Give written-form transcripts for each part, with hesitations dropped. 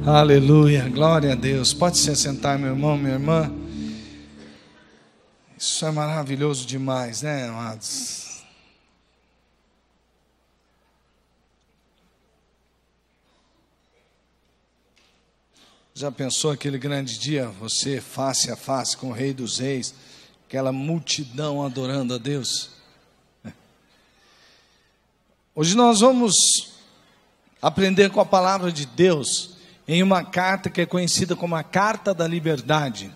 Aleluia, glória a Deus. Pode se assentar, meu irmão, minha irmã. Isso é maravilhoso demais, né, amados? Já pensou aquele grande dia, você face a face com o Rei dos Reis, aquela multidão adorando a Deus? Hoje nós vamos aprender com a palavra de Deus em uma carta que é conhecida como a Carta da Liberdade,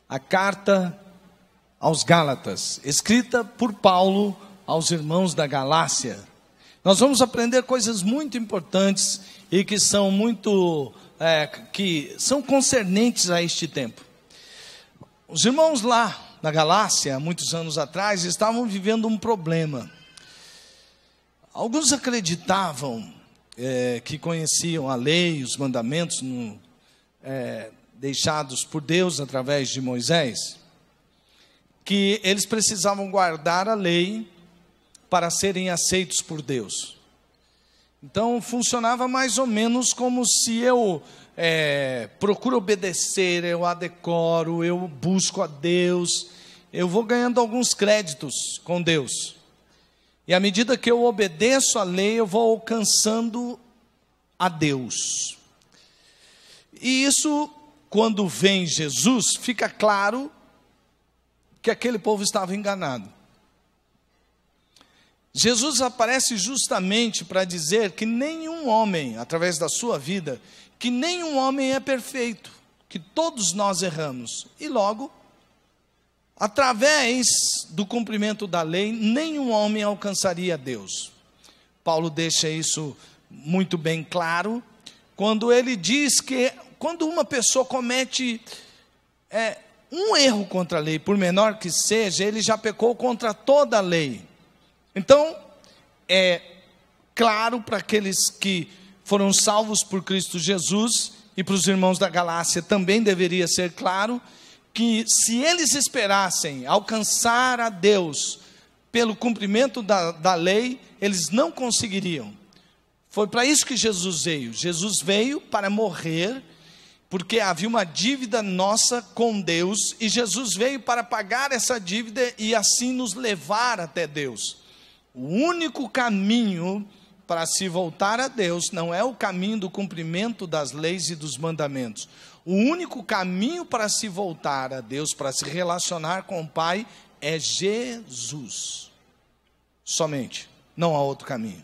a Carta aos Gálatas, escrita por Paulo aos irmãos da Galácia. Nós vamos aprender coisas muito importantes e que são concernentes a este tempo. Os irmãos lá na Galácia, muitos anos atrás, estavam vivendo um problema. Alguns acreditavam que conheciam a lei, os mandamentos deixados por Deus através de Moisés, que eles precisavam guardar a lei para serem aceitos por Deus. Então funcionava mais ou menos como se eu procuro obedecer, eu adecoro, eu busco a Deus, eu vou ganhando alguns créditos com Deus. E à medida que eu obedeço a lei, eu vou alcançando a Deus. E isso, quando vem Jesus, fica claro que aquele povo estava enganado. Jesus aparece justamente para dizer que nenhum homem, através da sua vida, que nenhum homem é perfeito, que todos nós erramos. E logo, através do cumprimento da lei, nenhum homem alcançaria Deus. Paulo deixa isso muito bem claro, quando ele diz que quando uma pessoa comete um erro contra a lei, por menor que seja, ele já pecou contra toda a lei. Então, é claro para aqueles que foram salvos por Cristo Jesus, e para os irmãos da Galácia também deveria ser claro, que se eles esperassem alcançar a Deus pelo cumprimento da lei, eles não conseguiriam. Foi para isso que Jesus veio. Jesus veio para morrer, porque havia uma dívida nossa com Deus, e Jesus veio para pagar essa dívida e assim nos levar até Deus. O único caminho para se voltar a Deus não é o caminho do cumprimento das leis e dos mandamentos. O único caminho para se voltar a Deus, para se relacionar com o Pai, é Jesus. Somente. Não há outro caminho.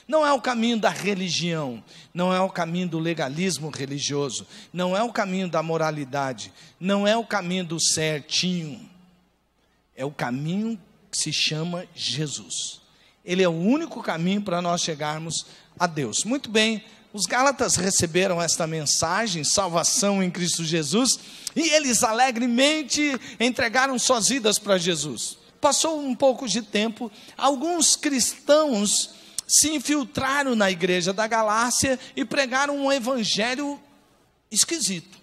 Não é o caminho da religião, não é o caminho do legalismo religioso, não é o caminho da moralidade, não é o caminho do certinho. É o caminho que se chama Jesus. Ele é o único caminho para nós chegarmos a Deus. Muito bem, os Gálatas receberam esta mensagem, salvação em Cristo Jesus, e eles alegremente entregaram suas vidas para Jesus. Passou um pouco de tempo, alguns cristãos se infiltraram na igreja da Galácia e pregaram um evangelho esquisito.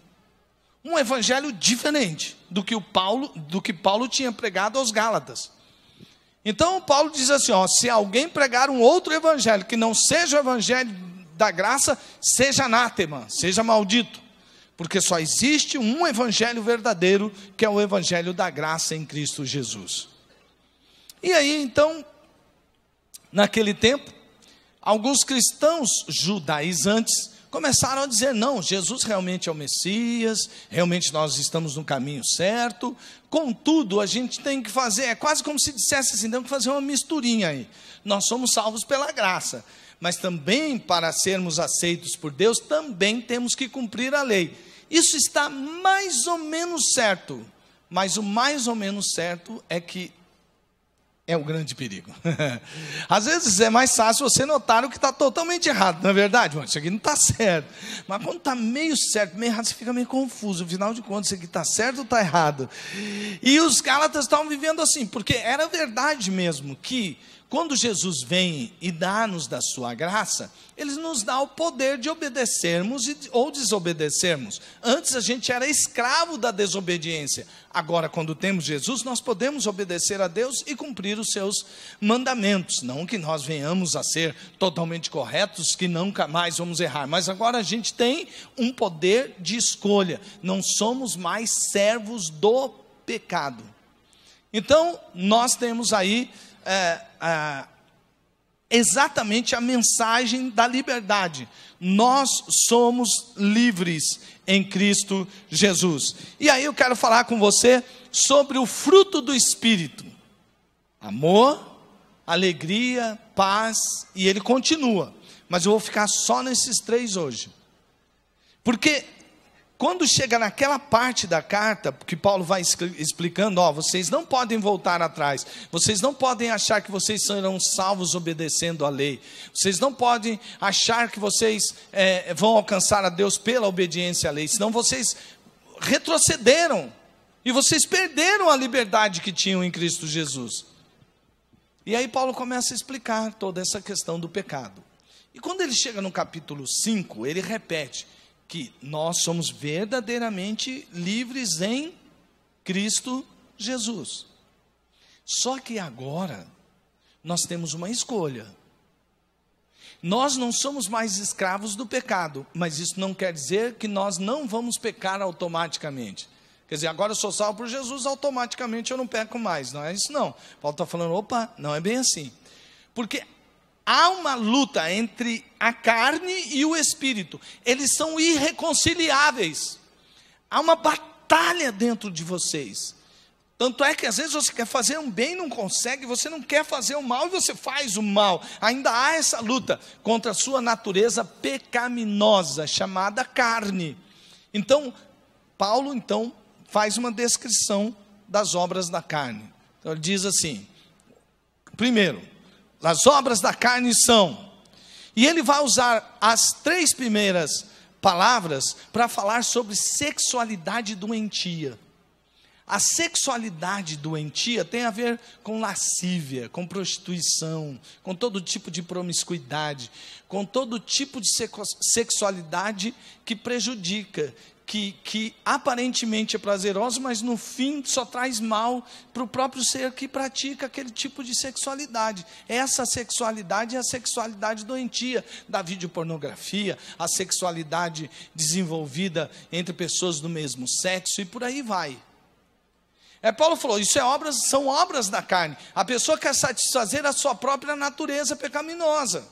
Um evangelho diferente do que Paulo tinha pregado aos Gálatas. Então Paulo diz assim, se alguém pregar um outro evangelho, que não seja o evangelho da graça, seja anátema, seja maldito. Porque só existe um evangelho verdadeiro, que é o evangelho da graça em Cristo Jesus. E aí então, naquele tempo, alguns cristãos judaizantes começaram a dizer, não, Jesus realmente é o Messias, realmente nós estamos no caminho certo, contudo, a gente tem que fazer, é quase como se dissesse assim, temos que fazer uma misturinha aí. Nós somos salvos pela graça, mas também para sermos aceitos por Deus, também temos que cumprir a lei. Isso está mais ou menos certo, mas o mais ou menos certo é que é o grande perigo. Às vezes é mais fácil você notar o que está totalmente errado, não é verdade? Isso aqui não está certo. Mas quando está meio certo, meio errado, você fica meio confuso. Afinal de contas, isso aqui está certo ou está errado? E os Gálatas estavam vivendo assim, porque era verdade mesmo que quando Jesus vem e dá-nos da sua graça, Ele nos dá o poder de obedecermos ou desobedecermos. Antes a gente era escravo da desobediência. Agora, quando temos Jesus, nós podemos obedecer a Deus e cumprir os seus mandamentos. Não que nós venhamos a ser totalmente corretos, que nunca mais vamos errar. Mas agora a gente tem um poder de escolha. Não somos mais servos do pecado. Então, nós temos aí exatamente a mensagem da liberdade. Nós somos livres em Cristo Jesus. E aí eu quero falar com você sobre o fruto do Espírito: amor, alegria, paz, e ele continua. Mas eu vou ficar só nesses 3 hoje. Porque quando chega naquela parte da carta, que Paulo vai explicando, vocês não podem voltar atrás, vocês não podem achar que vocês serão salvos obedecendo a lei, vocês não podem achar que vocês vão alcançar a Deus pela obediência à lei, senão vocês retrocederam, e vocês perderam a liberdade que tinham em Cristo Jesus. E aí Paulo começa a explicar toda essa questão do pecado. E quando ele chega no capítulo 5, ele repete que nós somos verdadeiramente livres em Cristo Jesus. Só que agora nós temos uma escolha. Nós não somos mais escravos do pecado, mas isso não quer dizer que nós não vamos pecar automaticamente. Quer dizer, agora eu sou salvo por Jesus, automaticamente eu não peco mais. Não é isso não. Paulo está falando, não é bem assim. Porque há uma luta entre a carne e o espírito. Eles são irreconciliáveis. Há uma batalha dentro de vocês. Tanto é que às vezes você quer fazer um bem e não consegue, você não quer fazer o mal e você faz o mal. Ainda há essa luta contra a sua natureza pecaminosa, chamada carne. Então, Paulo faz uma descrição das obras da carne. Então ele diz assim: primeiro, as obras da carne são, e ele vai usar as 3 primeiras palavras para falar sobre sexualidade doentia. A sexualidade doentia tem a ver com lascívia, com prostituição, com todo tipo de promiscuidade, com todo tipo de sexualidade que prejudica, que aparentemente é prazeroso, mas no fim só traz mal para o próprio ser que pratica aquele tipo de sexualidade. Essa sexualidade é a sexualidade doentia, da videopornografia, a sexualidade desenvolvida entre pessoas do mesmo sexo e por aí vai. Paulo falou, isso são obras da carne. A pessoa quer satisfazer a sua própria natureza pecaminosa.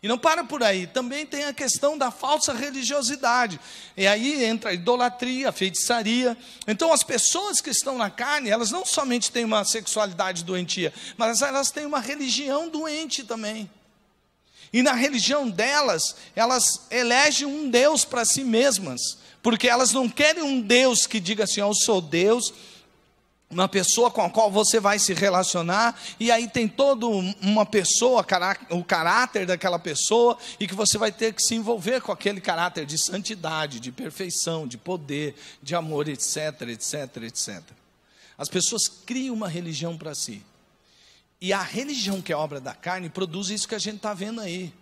E não para por aí, também tem a questão da falsa religiosidade. E aí entra a idolatria, a feitiçaria. Então as pessoas que estão na carne, elas não somente têm uma sexualidade doentia, mas elas têm uma religião doente também. E na religião delas, elas elegem um Deus para si mesmas. Porque elas não querem um Deus que diga assim, eu sou Deus, uma pessoa com a qual você vai se relacionar, e aí tem toda uma pessoa, o caráter daquela pessoa, e que você vai ter que se envolver com aquele caráter de santidade, de perfeição, de poder, de amor, etc, etc, etc. As pessoas criam uma religião para si, e a religião que é obra da carne, produz isso que a gente está vendo aí.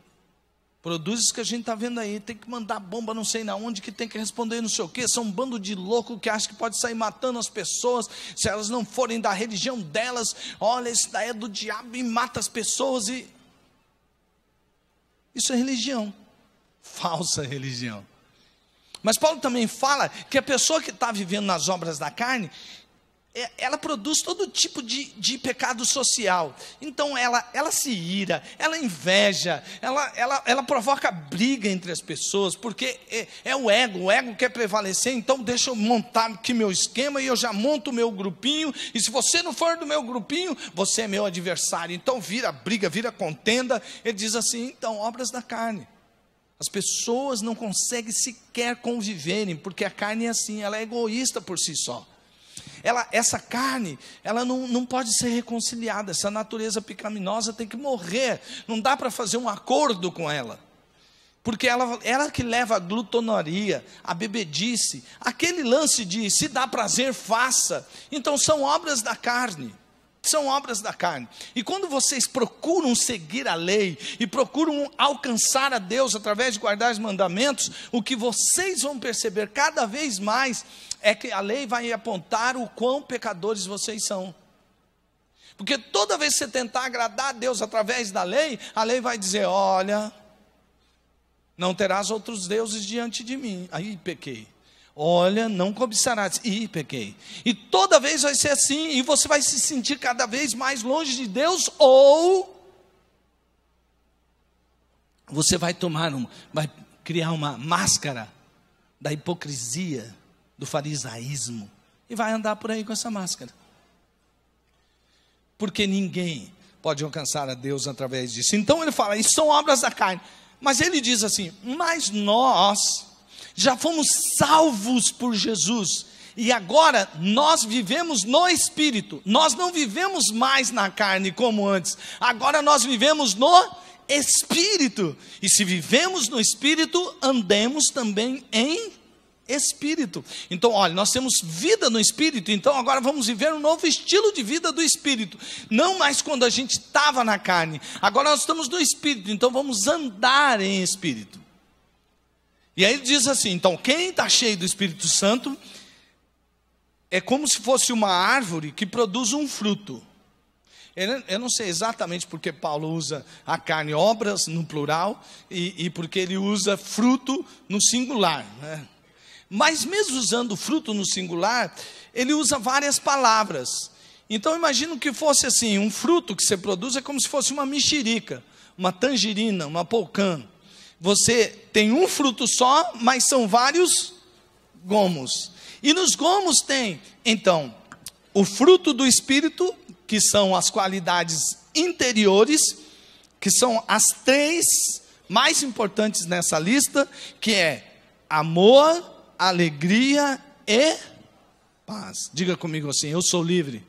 Produz isso que a gente está vendo aí, tem que mandar bomba não sei na onde, que tem que responder não sei o quê, são um bando de louco que acha que pode sair matando as pessoas, se elas não forem da religião delas, olha, isso daí é do diabo e mata as pessoas, isso é religião, falsa religião. Mas Paulo também fala que a pessoa que está vivendo nas obras da carne, ela produz todo tipo de pecado social. Então ela se ira, ela inveja, ela provoca briga entre as pessoas, porque é o ego quer prevalecer. Então deixa eu montar aqui meu esquema, e eu já monto o meu grupinho, e se você não for do meu grupinho, você é meu adversário. Então vira briga, vira contenda. Ele diz assim, então, obras da carne. As pessoas não conseguem sequer conviverem, porque a carne é assim, ela é egoísta por si só. Essa carne, ela não pode ser reconciliada, essa natureza pecaminosa tem que morrer, não dá para fazer um acordo com ela, porque ela que leva a glutonaria, a bebedice, aquele lance de se dá prazer, faça. Então são obras da carne. são obras da carne. E quando vocês procuram seguir a lei e procuram alcançar a Deus através de guardar os mandamentos, o que vocês vão perceber cada vez mais é que a lei vai apontar o quão pecadores vocês são. Porque toda vez que você tentar agradar a Deus através da lei, a lei vai dizer: olha, não terás outros deuses diante de mim. Aí pequei. Olha, não cobiçarás. Ih, pequei. E toda vez vai ser assim, e você vai se sentir cada vez mais longe de Deus, ou você vai vai criar uma máscara da hipocrisia, do farisaísmo, e vai andar por aí com essa máscara. Porque ninguém pode alcançar a Deus através disso. Então ele fala, isso são obras da carne. Mas ele diz assim, mas nós já fomos salvos por Jesus, e agora nós vivemos no Espírito. Nós não vivemos mais na carne como antes, agora nós vivemos no Espírito. E se vivemos no Espírito, andemos também em Espírito. Então, olha, nós temos vida no Espírito, então agora vamos viver um novo estilo de vida do Espírito. Não mais quando a gente estava na carne, agora nós estamos no Espírito, então vamos andar em Espírito. E aí ele diz assim, então quem está cheio do Espírito Santo é como se fosse uma árvore que produz um fruto. Eu não sei exatamente porque Paulo usa a carne, obras no plural, e porque ele usa fruto no singular, né? Mas mesmo usando fruto no singular, ele usa várias palavras. Então imagino que fosse assim, um fruto que você produz é como se fosse uma mexerica, uma tangerina, uma polcã. Você tem um fruto só, mas são vários gomos. E nos gomos tem, então, o fruto do Espírito, que são as qualidades interiores, que são as 3 mais importantes nessa lista, que é amor, alegria e paz. Diga comigo assim, eu sou livre.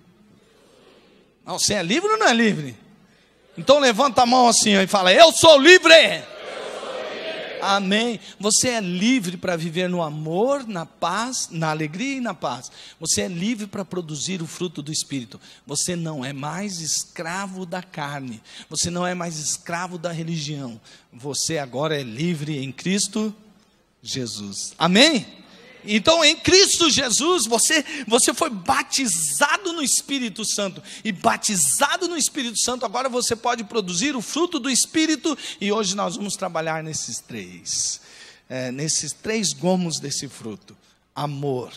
Não, você é livre ou não é livre? Então levanta a mão assim e fala, eu sou livre. Amém. Você é livre para viver no amor, na paz, na alegria e na paz. Você é livre para produzir o fruto do Espírito. Você não é mais escravo da carne. Você não é mais escravo da religião. Você agora é livre em Cristo Jesus. Amém? Então em Cristo Jesus você foi batizado no Espírito Santo, e batizado no Espírito Santo agora você pode produzir o fruto do Espírito, e hoje nós vamos trabalhar nesses 3 gomos desse fruto. Amor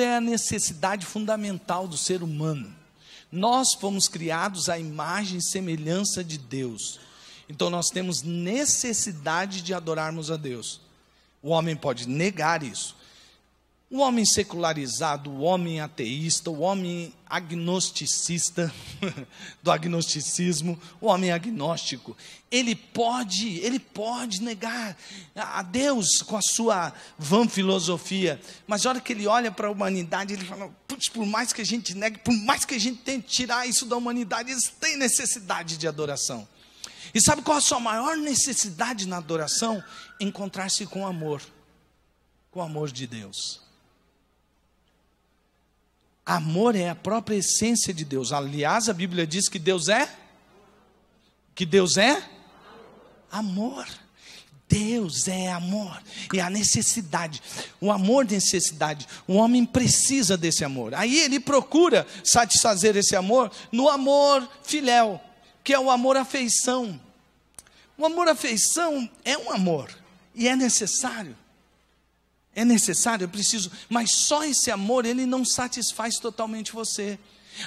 é a necessidade fundamental do ser humano. Nós fomos criados à imagem e semelhança de Deus, então nós temos necessidade de adorarmos a Deus. O homem pode negar isso. O homem secularizado, o homem ateísta, o homem agnosticista, do agnosticismo, o homem agnóstico, ele pode negar a Deus com a sua vã filosofia, mas a hora que ele olha para a humanidade, ele fala, putz, por mais que a gente negue, por mais que a gente tente tirar isso da humanidade, eles têm necessidade de adoração. E sabe qual a sua maior necessidade na adoração? Encontrar-se com o amor de Deus. Amor é a própria essência de Deus. Aliás, a Bíblia diz que Deus é amor. Deus é amor, e a necessidade, o amor de necessidade, o homem precisa desse amor. Aí ele procura satisfazer esse amor no amor filéu, que é o amor-afeição. O amor-afeição é um amor, e é necessário, eu preciso, mas só esse amor, ele não satisfaz totalmente você.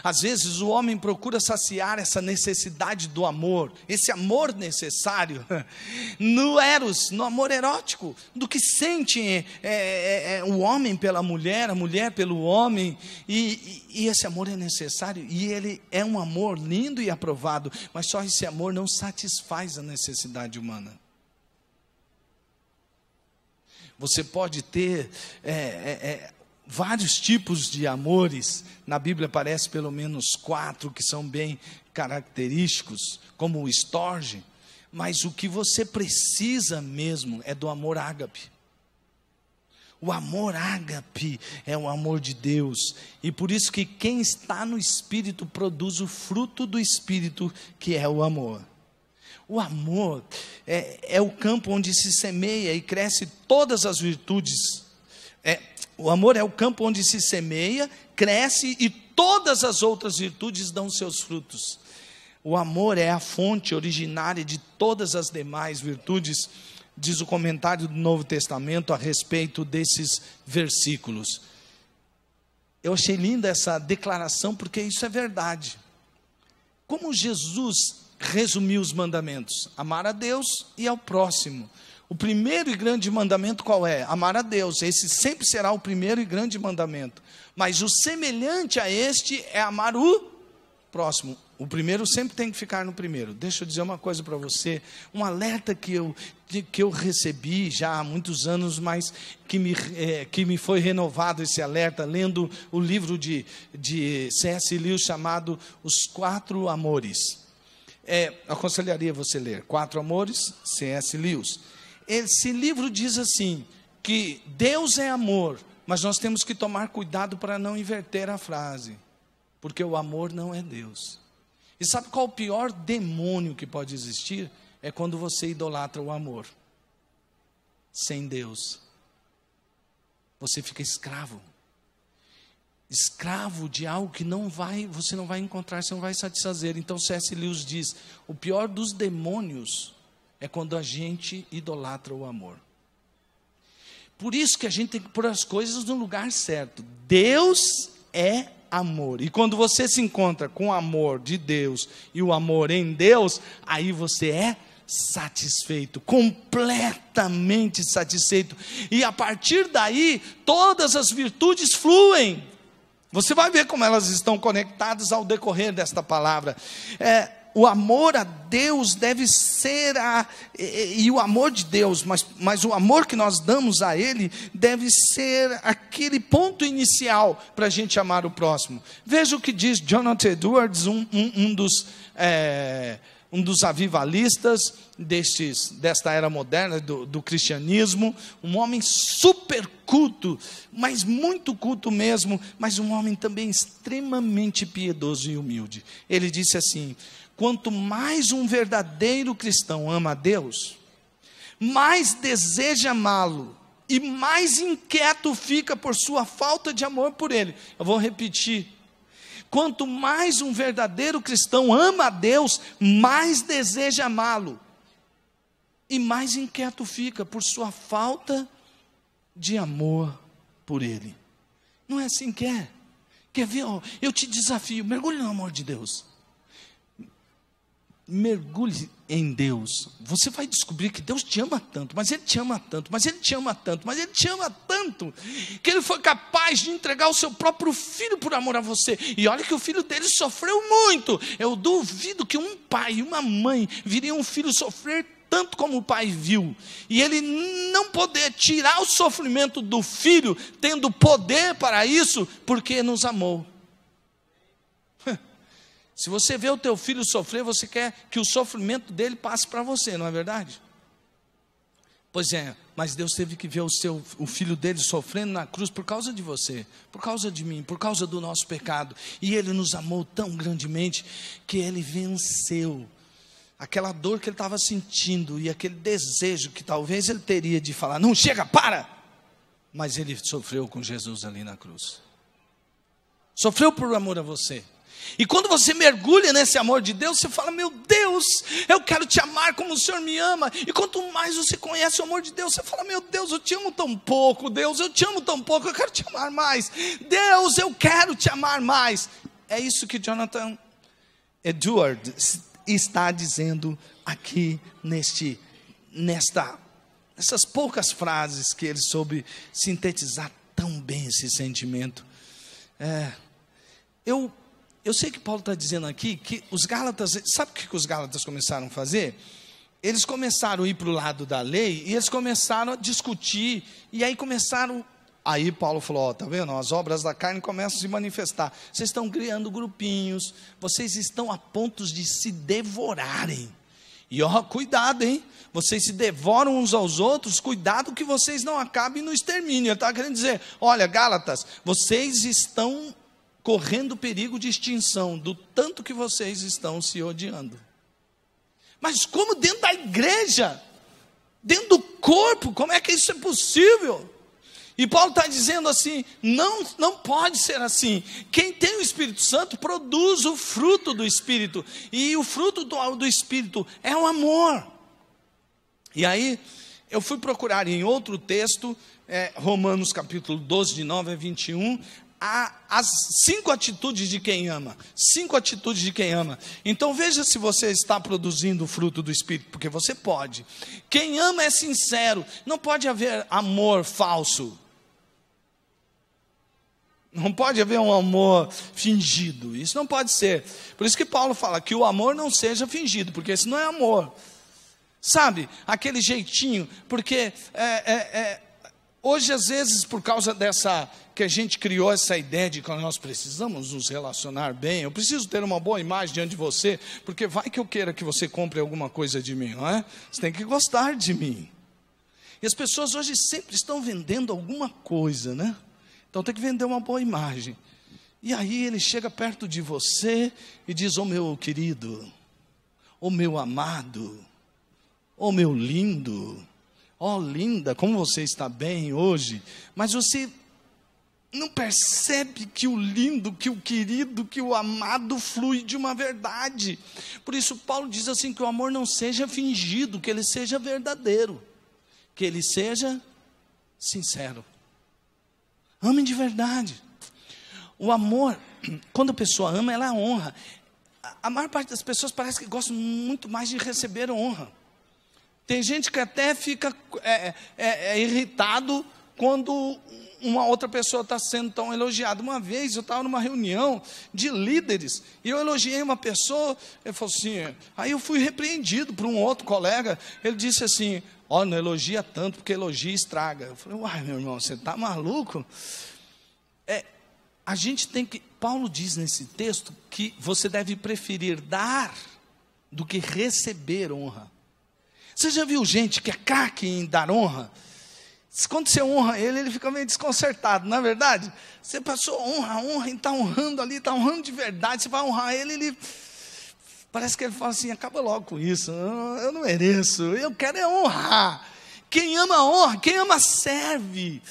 Às vezes o homem procura saciar essa necessidade do amor, esse amor necessário, no eros, no amor erótico, do que sente o homem pela mulher, a mulher pelo homem, e esse amor é necessário, e ele é um amor lindo e aprovado, mas só esse amor não satisfaz a necessidade humana. Você pode ter vários tipos de amores. Na Bíblia aparece pelo menos 4 que são bem característicos, como o storge, mas o que você precisa mesmo é do amor ágape. O amor ágape é o amor de Deus. E por isso que quem está no Espírito produz o fruto do Espírito, que é o amor. O amor é o campo onde se semeia e cresce todas as virtudes. O amor é o campo onde se semeia, cresce e todas as outras virtudes dão seus frutos. O amor é a fonte originária de todas as demais virtudes, diz o comentário do Novo Testamento a respeito desses versículos. Eu achei linda essa declaração, porque isso é verdade. Como Jesus resumiu os mandamentos? Amar a Deus e ao próximo. O primeiro e grande mandamento qual é? Amar a Deus. Esse sempre será o primeiro e grande mandamento. Mas o semelhante a este é amar o próximo. O primeiro sempre tem que ficar no primeiro. Deixa eu dizer uma coisa para você, um alerta que eu recebi já há muitos anos, mas que me foi renovado esse alerta, lendo o livro de C.S. Lewis chamado Os Quatro Amores. Aconselharia você ler Quatro Amores, C.S. Lewis. Esse livro diz assim, que Deus é amor, mas nós temos que tomar cuidado para não inverter a frase, porque o amor não é Deus. E sabe qual o pior demônio que pode existir? É quando você idolatra o amor. Sem Deus. Você fica escravo. Escravo de algo que você não vai encontrar, você não vai satisfazer. Então C.S. Lewis diz, o pior dos demônios é quando a gente idolatra o amor. Por isso que a gente tem que pôr as coisas no lugar certo. Deus é amor. E quando você se encontra com o amor de Deus e o amor em Deus, aí você é satisfeito, completamente satisfeito. E a partir daí, todas as virtudes fluem. Você vai ver como elas estão conectadas ao decorrer desta palavra. O amor a Deus deve ser e o amor de Deus, mas o amor que nós damos a Ele deve ser aquele ponto inicial para a gente amar o próximo. Veja o que diz Jonathan Edwards, um dos avivalistas desta era moderna do cristianismo, um homem super culto, mas muito culto mesmo, mas um homem também extremamente piedoso e humilde. Ele disse assim: quanto mais um verdadeiro cristão ama a Deus, mais deseja amá-lo e mais inquieto fica por sua falta de amor por Ele. Eu vou repetir. Quanto mais um verdadeiro cristão ama a Deus, mais deseja amá-lo e mais inquieto fica por sua falta de amor por Ele. Não é assim que é? Quer ver? Eu te desafio, mergulhe no amor de Deus. Mergulhe em Deus. Você vai descobrir que Deus te ama tanto, mas Ele te ama tanto, mas Ele te ama tanto, mas Ele te ama tanto, que Ele foi capaz de entregar o seu próprio filho por amor a você. E olha que o filho dele sofreu muito. Eu duvido que um pai e uma mãe viriam um filho sofrer tanto como o pai viu, e ele não poder tirar o sofrimento do filho, tendo poder para isso, porque nos amou. Se você vê o teu filho sofrer, você quer que o sofrimento dele passe para você, não é verdade? Pois é, mas Deus teve que ver o filho dele sofrendo na cruz por causa de você, por causa de mim, por causa do nosso pecado. E Ele nos amou tão grandemente que Ele venceu aquela dor que ele estava sentindo e aquele desejo que talvez ele teria de falar, não, chega, para! Mas ele sofreu com Jesus ali na cruz. Sofreu por amor a você. E quando você mergulha nesse amor de Deus, você fala, meu Deus, eu quero te amar como o Senhor me ama. E quanto mais você conhece o amor de Deus, você fala, meu Deus, eu te amo tão pouco. Deus, eu te amo tão pouco, eu quero te amar mais. Deus, eu quero te amar mais. É isso que Jonathan Edwards está dizendo aqui nessas poucas frases que ele soube sintetizar tão bem esse sentimento. Eu sei que Paulo está dizendo aqui que os Gálatas, sabe o que os Gálatas começaram a fazer? Eles começaram a ir para o lado da lei e eles começaram a discutir, e aí Paulo falou, está vendo, as obras da carne começam a se manifestar, vocês estão criando grupinhos, vocês estão a pontos de se devorarem, E ó, cuidado, hein? Vocês se devoram uns aos outros, cuidado que vocês não acabem no extermínio. Ele está querendo dizer, olha, Gálatas, vocês estão correndo perigo de extinção, do tanto que vocês estão se odiando. Mas como dentro da igreja, dentro do corpo, como é que isso é possível? E Paulo está dizendo assim, não pode ser assim. Quem tem o Espírito Santo produz o fruto do Espírito. E o fruto do Espírito é o amor. E aí, eu fui procurar em outro texto, Romanos capítulo 12, de 9 a 21, as 5 atitudes de quem ama. 5 atitudes de quem ama. Então veja se você está produzindo o fruto do Espírito, porque você pode. Quem ama é sincero, não pode haver amor falso. Não pode haver um amor fingido, isso não pode ser. Por isso que Paulo fala que o amor não seja fingido, porque isso não é amor. Sabe, aquele jeitinho, porque hoje às vezes por causa dessa, que a gente criou essa ideia de que nós precisamos nos relacionar bem, eu preciso ter uma boa imagem diante de você, porque vai que eu queira que você compre alguma coisa de mim, não é? Você tem que gostar de mim. E as pessoas hoje sempre estão vendendo alguma coisa, né? Então tem que vender uma boa imagem. E aí ele chega perto de você e diz, ô meu querido, ô meu amado, ô meu lindo, ó linda, como você está bem hoje. Mas você não percebe que o lindo, que o querido, que o amado flui de uma verdade. Por isso Paulo diz assim, que o amor não seja fingido, que ele seja verdadeiro, que ele seja sincero. Amem de verdade. O amor, quando a pessoa ama, ela honra. A maior parte das pessoas parece que gostam muito mais de receber honra. Tem gente que até fica irritado quando uma outra pessoa está sendo tão elogiada. Uma vez eu estava numa reunião de líderes e eu elogiei uma pessoa, ele falou assim, aí eu fui repreendido por um outro colega, ele disse assim, ó, não elogia tanto, porque elogia estraga. Eu falei, uai, meu irmão, você está maluco? A gente tem que, Paulo diz nesse texto, que você deve preferir dar do que receber honra. Você já viu gente que é craque em dar honra? Quando você honra ele, ele fica meio desconcertado, não é verdade? Você passou honra, e está honrando ali, está honrando de verdade, você vai honrar ele, ele... Parece que ele fala assim, acaba logo com isso, eu não mereço, eu quero é honrar. Quem ama honra, quem ama serve.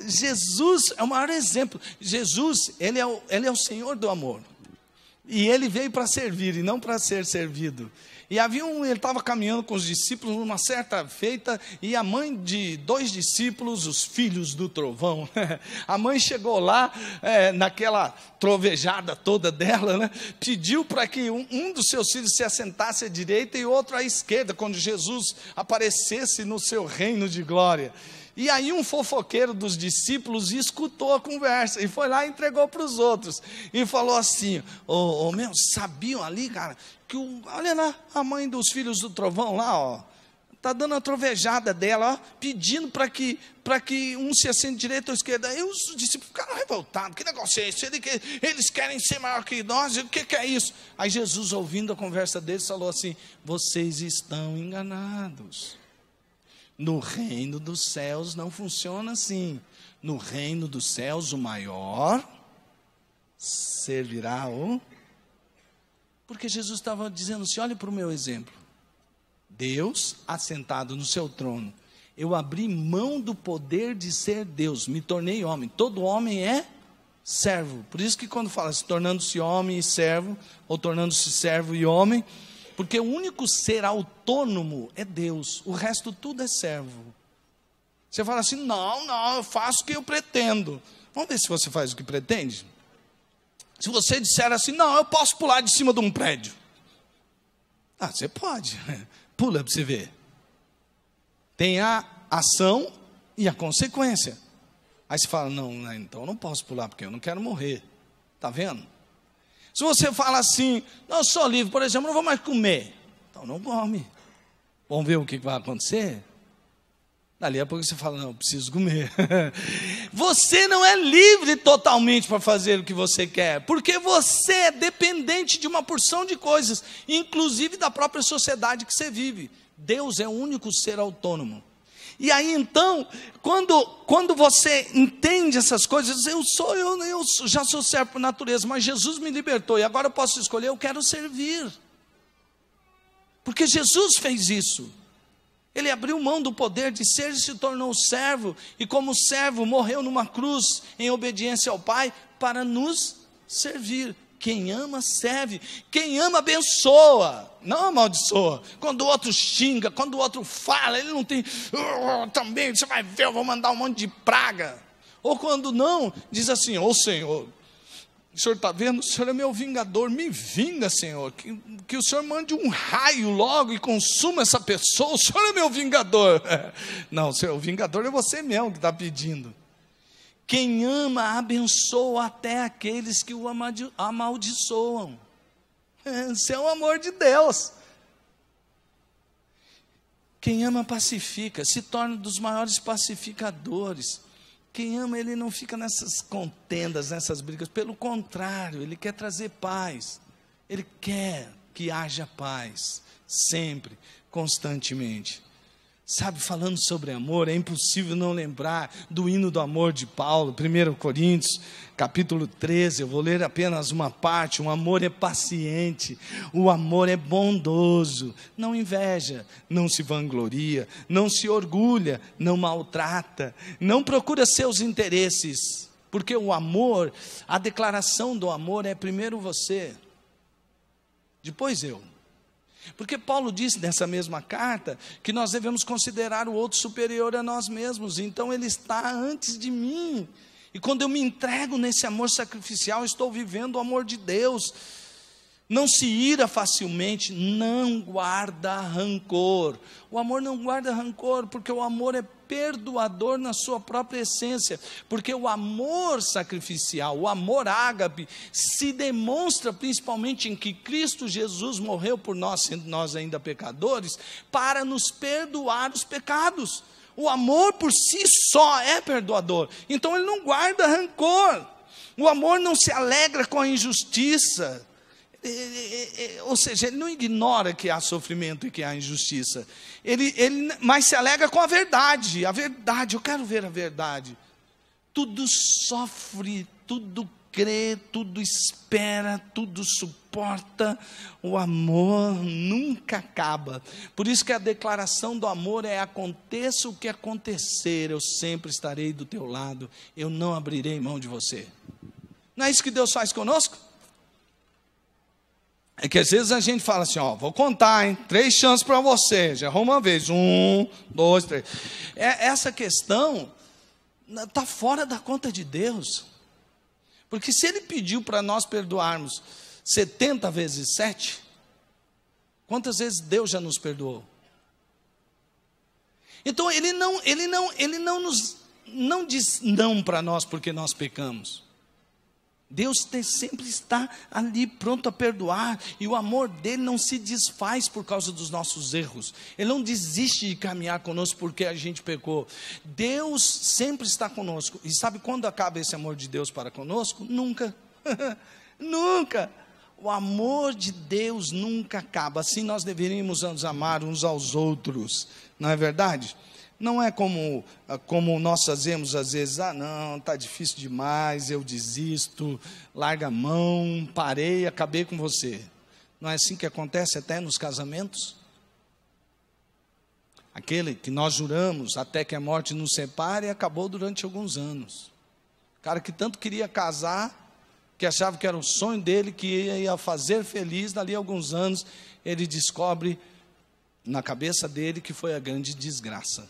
Jesus é o maior exemplo. Jesus, ele é o Senhor do amor. E ele veio para servir e não para ser servido. E ele estava caminhando com os discípulos numa certa feita, e a mãe de 2 discípulos, os filhos do trovão, a mãe chegou lá, naquela trovejada toda dela, né, pediu para que um dos seus filhos se assentasse à direita e outro à esquerda, quando Jesus aparecesse no seu reino de glória. E aí um fofoqueiro dos discípulos escutou a conversa e foi lá e entregou para os outros. E falou assim, meu, sabiam ali, cara, que olha lá, a mãe dos filhos do trovão lá, ó, está dando a trovejada dela, ó, pedindo para que um se assente direita ou esquerda. Aí os discípulos ficaram revoltados, que negócio é esse? Eles querem ser maior que nós, o que é isso? Aí Jesus, ouvindo a conversa deles, falou assim, vocês estão enganados. No reino dos céus não funciona assim. No reino dos céus o maior servirá o... Porque Jesus estava dizendo assim, olhe para o meu exemplo. Deus assentado no seu trono. Eu abri mão do poder de ser Deus, me tornei homem. Todo homem é servo. Por isso que quando fala se tornando-se homem e servo, ou tornando-se servo e homem... Porque o único ser autônomo é Deus, o resto tudo é servo. Você fala assim, não, eu faço o que eu pretendo. Vamos ver se você faz o que pretende? Se você disser assim, não, eu posso pular de cima de um prédio. Você pode, pula para você ver. Tem a ação e a consequência. Aí você fala, não, então eu não posso pular porque eu não quero morrer. Está vendo? Se você fala assim, não, eu sou livre, por exemplo, não vou mais comer. Então não come. Vamos ver o que vai acontecer? Dali a pouco você fala, não, eu preciso comer. você não é livre totalmente para fazer o que você quer, porque você é dependente de uma porção de coisas, inclusive da própria sociedade que você vive. Deus é o único ser autônomo. E aí então, quando você entende essas coisas, eu já sou servo por natureza, mas Jesus me libertou, e agora eu posso escolher, eu quero servir. Porque Jesus fez isso. Ele abriu mão do poder de ser e se tornou servo, e como servo morreu numa cruz, em obediência ao Pai, para nos servir. Quem ama, serve. Quem ama, abençoa, não amaldiçoa. Quando o outro xinga, quando o outro fala, ele não tem, também, você vai ver, eu vou mandar um monte de praga. Ou quando não, diz assim, Senhor, o Senhor está vendo, o Senhor é meu vingador, me vinga, Senhor, que o Senhor mande um raio logo e consuma essa pessoa, o Senhor é meu vingador. Não, o vingador é você mesmo que está pedindo. Quem ama, abençoa até aqueles que o amaldiçoam. Esse é o amor de Deus. Quem ama, pacifica, se torna dos maiores pacificadores. Quem ama, ele não fica nessas contendas, nessas brigas. Pelo contrário, ele quer trazer paz. Ele quer que haja paz, sempre, constantemente. Sabe, falando sobre amor, é impossível não lembrar do hino do amor de Paulo, 1 Coríntios, capítulo 13, eu vou ler apenas uma parte. O amor é paciente, o amor é bondoso, não inveja, não se vangloria, não se orgulha, não maltrata, não procura seus interesses, porque o amor, a declaração do amor é primeiro você, depois eu. Porque Paulo disse nessa mesma carta que nós devemos considerar o outro superior a nós mesmos. Então ele está antes de mim. E quando eu me entrego nesse amor sacrificial, estou vivendo o amor de Deus. Não se ira facilmente, não guarda rancor. O amor não guarda rancor, porque o amor é perdoador na sua própria essência. Porque o amor sacrificial, o amor ágape, se demonstra principalmente em que Cristo Jesus morreu por nós, sendo nós ainda pecadores, para nos perdoar os pecados. O amor por si só é perdoador, então ele não guarda rancor. O amor não se alegra com a injustiça, ou seja, ele não ignora que há sofrimento e que há injustiça, mas se alegra com a verdade, eu quero ver a verdade. Tudo sofre, tudo crê, tudo espera, tudo suporta. O amor nunca acaba. Por isso que a declaração do amor é: aconteça o que acontecer, eu sempre estarei do teu lado, eu não abrirei mão de você. Não é isso que Deus faz conosco? É que às vezes a gente fala assim, vou contar, 3 chances para você, já errou uma vez, 1, 2, 3. Essa questão está fora da conta de Deus, porque se Ele pediu para nós perdoarmos 70 vezes 7, quantas vezes Deus já nos perdoou? Então Ele não diz não para nós porque nós pecamos. Deus sempre está ali pronto a perdoar, e o amor dele não se desfaz por causa dos nossos erros. Ele não desiste de caminhar conosco porque a gente pecou. Deus sempre está conosco. E sabe quando acaba esse amor de Deus para conosco? Nunca. Nunca. O amor de Deus nunca acaba. Assim nós deveríamos nos amar uns aos outros, não é verdade? Não é como nós fazemos às vezes, não, está difícil demais, eu desisto, larga a mão, parei, acabei com você. Não é assim que acontece até nos casamentos? Aquele que nós juramos até que a morte nos separe, e acabou durante alguns anos. O cara que tanto queria casar, que achava que era o sonho dele, que ia fazer feliz, dali a alguns anos, ele descobre na cabeça dele que foi a grande desgraça.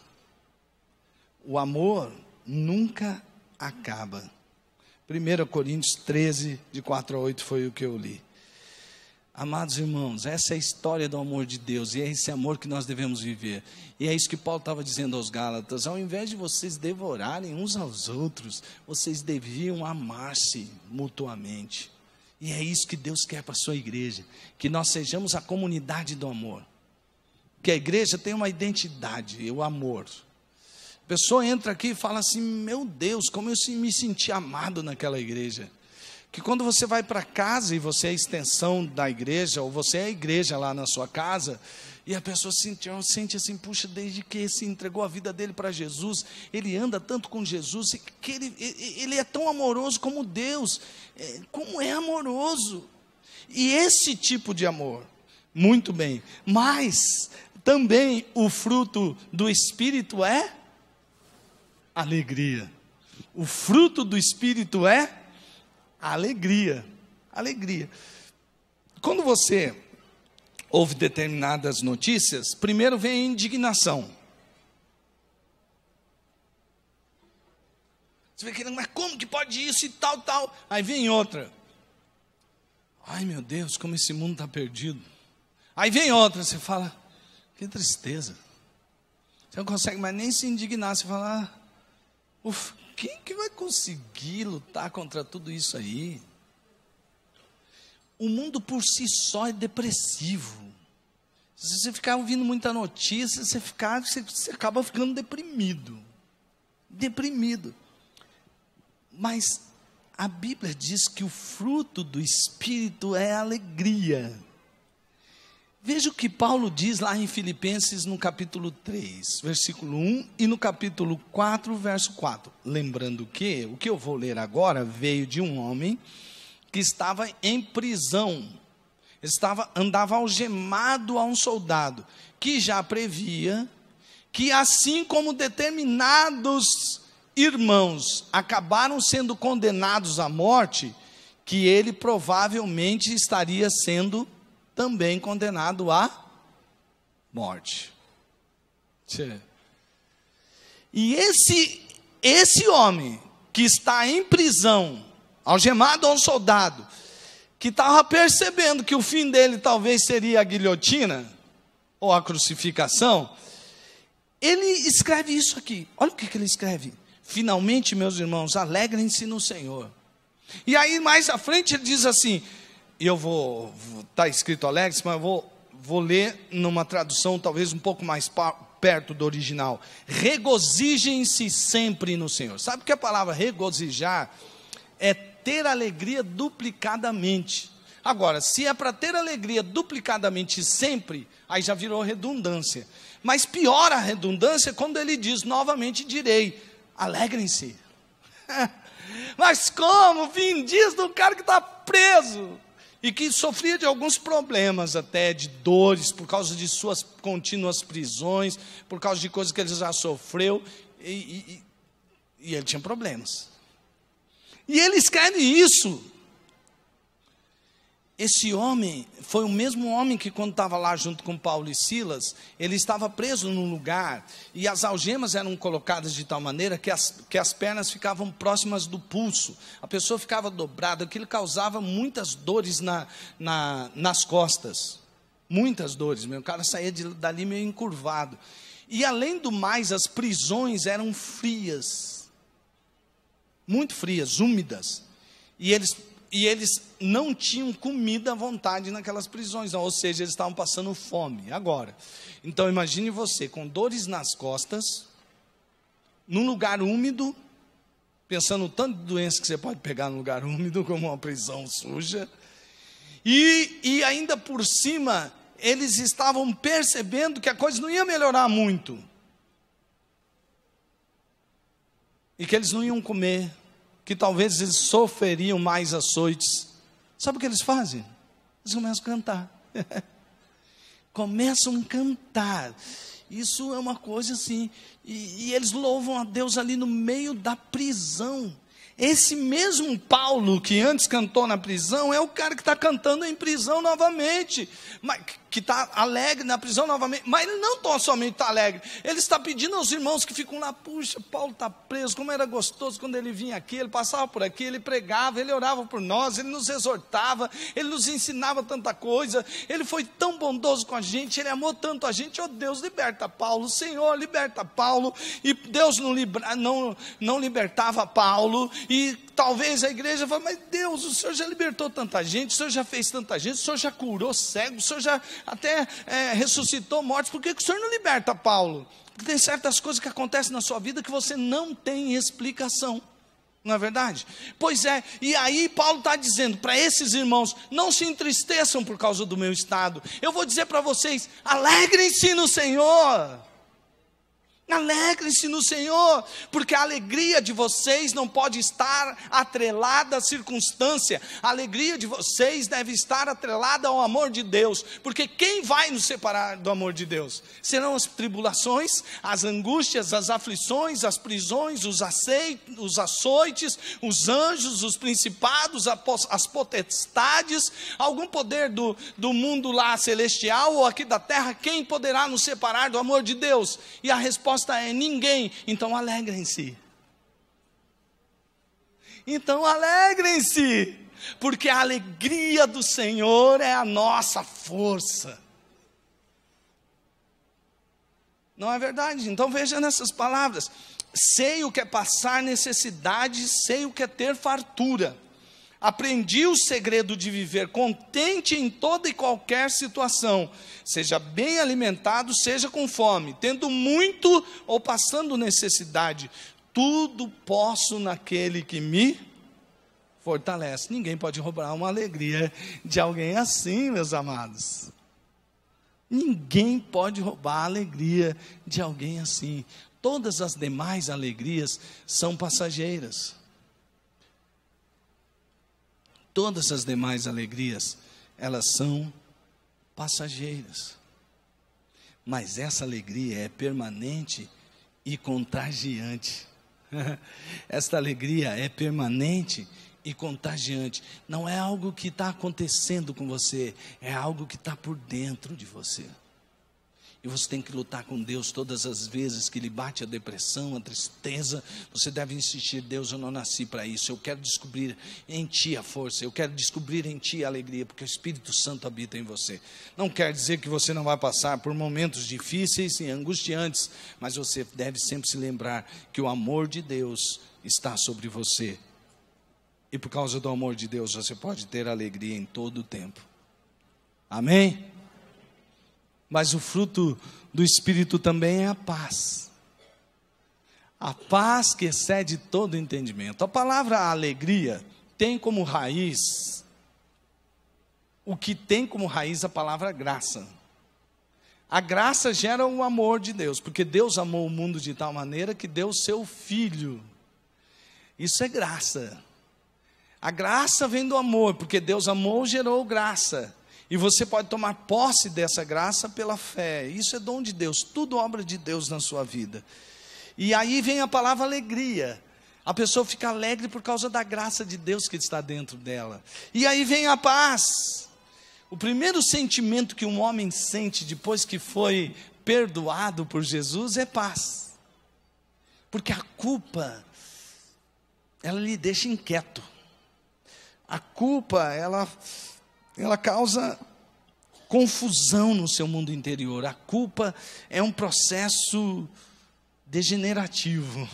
O amor nunca acaba. 1 Coríntios 13, de 4 a 8 foi o que eu li. Amados irmãos, essa é a história do amor de Deus, e é esse amor que nós devemos viver. E é isso que Paulo estava dizendo aos Gálatas: ao invés de vocês devorarem uns aos outros, vocês deviam amar-se mutuamente. E é isso que Deus quer para a sua igreja, que nós sejamos a comunidade do amor. Que a igreja tenha uma identidade, o amor. pessoa entra aqui e fala assim: meu Deus, como eu me senti amado naquela igreja. Que quando você vai para casa e você é a extensão da igreja, ou você é a igreja lá na sua casa, e a pessoa sente assim: puxa, desde que se entregou a vida dele para Jesus, ele anda tanto com Jesus, que ele é tão amoroso como Deus. Como é amoroso. E esse tipo de amor, muito bem, mas também o fruto do Espírito é alegria. O fruto do Espírito é alegria. Alegria. Quando você ouve determinadas notícias, primeiro vem a indignação. Você vê que, mas como que pode isso e tal, tal? Aí vem outra. Ai, meu Deus, como esse mundo está perdido. Aí vem outra, você fala: que tristeza. Você não consegue mais nem se indignar. Você fala: quem que vai conseguir lutar contra tudo isso aí? O mundo por si só é depressivo. Se você ficar ouvindo muita notícia, você acaba ficando deprimido. Deprimido. Mas a Bíblia diz que o fruto do Espírito é alegria. Veja o que Paulo diz lá em Filipenses no capítulo 3, versículo 1, e no capítulo 4, verso 4. Lembrando que o que eu vou ler agora veio de um homem que estava em prisão, andava algemado a um soldado, que já previa que, assim como determinados irmãos acabaram sendo condenados à morte, que ele provavelmente estaria sendo também condenado à morte. E esse homem que está em prisão, algemado a um soldado, que estava percebendo que o fim dele talvez seria a guilhotina, ou a crucificação, ele escreve isso aqui. Olha o que ele escreve: finalmente, meus irmãos, alegrem-se no Senhor. E aí mais à frente ele diz assim, e eu está escrito alegre-se, mas eu vou ler numa tradução talvez um pouco mais perto do original: regozijem-se sempre no Senhor. Sabe que a palavra regozijar é ter alegria duplicadamente. Agora, se é para ter alegria duplicadamente sempre, aí já virou redundância. Mas pior a redundância quando ele diz: novamente direi, alegrem-se. Mas como? Vim diz do cara que está preso e que sofria de alguns problemas, até de dores, por causa de suas contínuas prisões, por causa de coisas que ele já sofreu, e ele tinha problemas. E ele escreve isso. Esse homem foi o mesmo homem que, quando estava lá junto com Paulo e Silas, ele estava preso num lugar, e as algemas eram colocadas de tal maneira que as pernas ficavam próximas do pulso, a pessoa ficava dobrada, aquilo causava muitas dores nas costas, muitas dores, o cara saía dali meio encurvado. E além do mais, as prisões eram frias, muito frias, úmidas, e eles não tinham comida à vontade naquelas prisões, ou seja, eles estavam passando fome agora. Então imagine você com dores nas costas, num lugar úmido, pensando no tanto de doença que você pode pegar num lugar úmido, como uma prisão suja, e ainda por cima, eles estavam percebendo que a coisa não ia melhorar muito, e que eles não iam comer, que talvez eles sofreriam mais açoites. Sabe o que eles fazem? Eles começam a cantar. Começam a cantar. Isso é uma coisa assim. E eles louvam a Deus ali no meio da prisão. Esse mesmo Paulo que antes cantou na prisão é o cara que está cantando em prisão novamente, que está alegre na prisão novamente, mas ele não somente está alegre, ele está pedindo aos irmãos que ficam lá: puxa, Paulo está preso, como era gostoso quando ele vinha aqui, ele passava por aqui, ele pregava, ele orava por nós, ele nos exortava, ele nos ensinava tanta coisa, ele foi tão bondoso com a gente, ele amou tanto a gente. Oh Deus, liberta Paulo, Senhor, liberta Paulo. E Deus não libertava Paulo, e talvez a igreja fale, mas Deus, o Senhor já libertou tanta gente, o Senhor já fez tanta gente, o Senhor já curou cegos, o Senhor já até ressuscitou mortos, por que o Senhor não liberta Paulo? Porque tem certas coisas que acontecem na sua vida que você não tem explicação. Não é verdade? Pois é, e aí Paulo está dizendo para esses irmãos, não se entristeçam por causa do meu estado. Eu vou dizer para vocês, alegrem-se no Senhor. Alegrem-se no Senhor, porque a alegria de vocês não pode estar atrelada à circunstância, a alegria de vocês deve estar atrelada ao amor de Deus, porque quem vai nos separar do amor de Deus? Serão as tribulações, as angústias, as aflições, as prisões, os açoites, os anjos, os principados, as potestades, algum poder do mundo lá celestial ou aqui da terra, quem poderá nos separar do amor de Deus? E a resposta é ninguém. Então alegrem-se. Então alegrem-se, porque a alegria do Senhor é a nossa força. Não é verdade? Então veja nessas palavras: sei o que é passar necessidade, sei o que é ter fartura. Aprendi o segredo de viver contente em toda e qualquer situação, seja bem alimentado, seja com fome, tendo muito ou passando necessidade. Tudo posso naquele que me fortalece. Ninguém pode roubar uma alegria de alguém assim, meus amados. Ninguém pode roubar a alegria de alguém assim. Todas as demais alegrias são passageiras. Todas as demais alegrias, elas são passageiras. Mas essa alegria é permanente e contagiante. Esta alegria é permanente e contagiante. Não é algo que está acontecendo com você, é algo que está por dentro de você. E você tem que lutar com Deus todas as vezes que lhe bate a depressão, a tristeza. Você deve insistir: Deus, eu não nasci para isso. Eu quero descobrir em Ti a força. Eu quero descobrir em Ti a alegria, porque o Espírito Santo habita em você. Não quer dizer que você não vai passar por momentos difíceis e angustiantes, mas você deve sempre se lembrar que o amor de Deus está sobre você. E por causa do amor de Deus, você pode ter alegria em todo o tempo. Amém? Mas o fruto do Espírito também é a paz. A paz que excede todo entendimento. A palavra alegria tem como raiz, o que tem como raiz a palavra graça. A graça gera o amor de Deus, porque Deus amou o mundo de tal maneira que deu o seu Filho. Isso é graça. A graça vem do amor, porque Deus amou, gerou graça. E você pode tomar posse dessa graça pela fé. Isso é dom de Deus, tudo obra de Deus na sua vida. E aí vem a palavra alegria. A pessoa fica alegre por causa da graça de Deus que está dentro dela. E aí vem a paz. O primeiro sentimento que um homem sente depois que foi perdoado por Jesus é paz. Porque a culpa, ela lhe deixa inquieto. A culpa, ela causa confusão no seu mundo interior. A culpa é um processo degenerativo,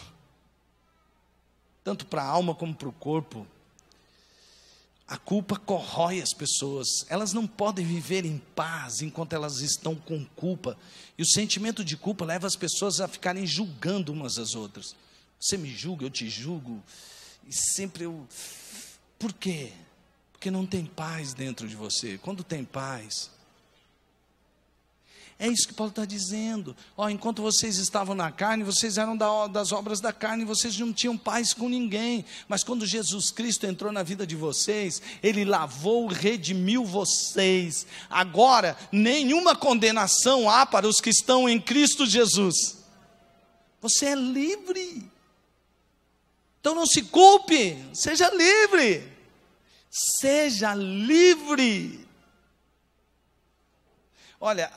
tanto para a alma como para o corpo. A culpa corrói as pessoas. Elas não podem viver em paz enquanto elas estão com culpa. E o sentimento de culpa leva as pessoas a ficarem julgando umas às outras. Você me julga, eu te julgo. E sempre eu... Por quê? Porque não tem paz dentro de você. Quando tem paz, é isso que Paulo está dizendo. Enquanto vocês estavam na carne, vocês eram das obras da carne, vocês não tinham paz com ninguém. Mas quando Jesus Cristo entrou na vida de vocês, Ele lavou, redimiu vocês. Agora, nenhuma condenação há para os que estão em Cristo Jesus. Você é livre. Então não se culpe, seja livre. Seja livre. Olha,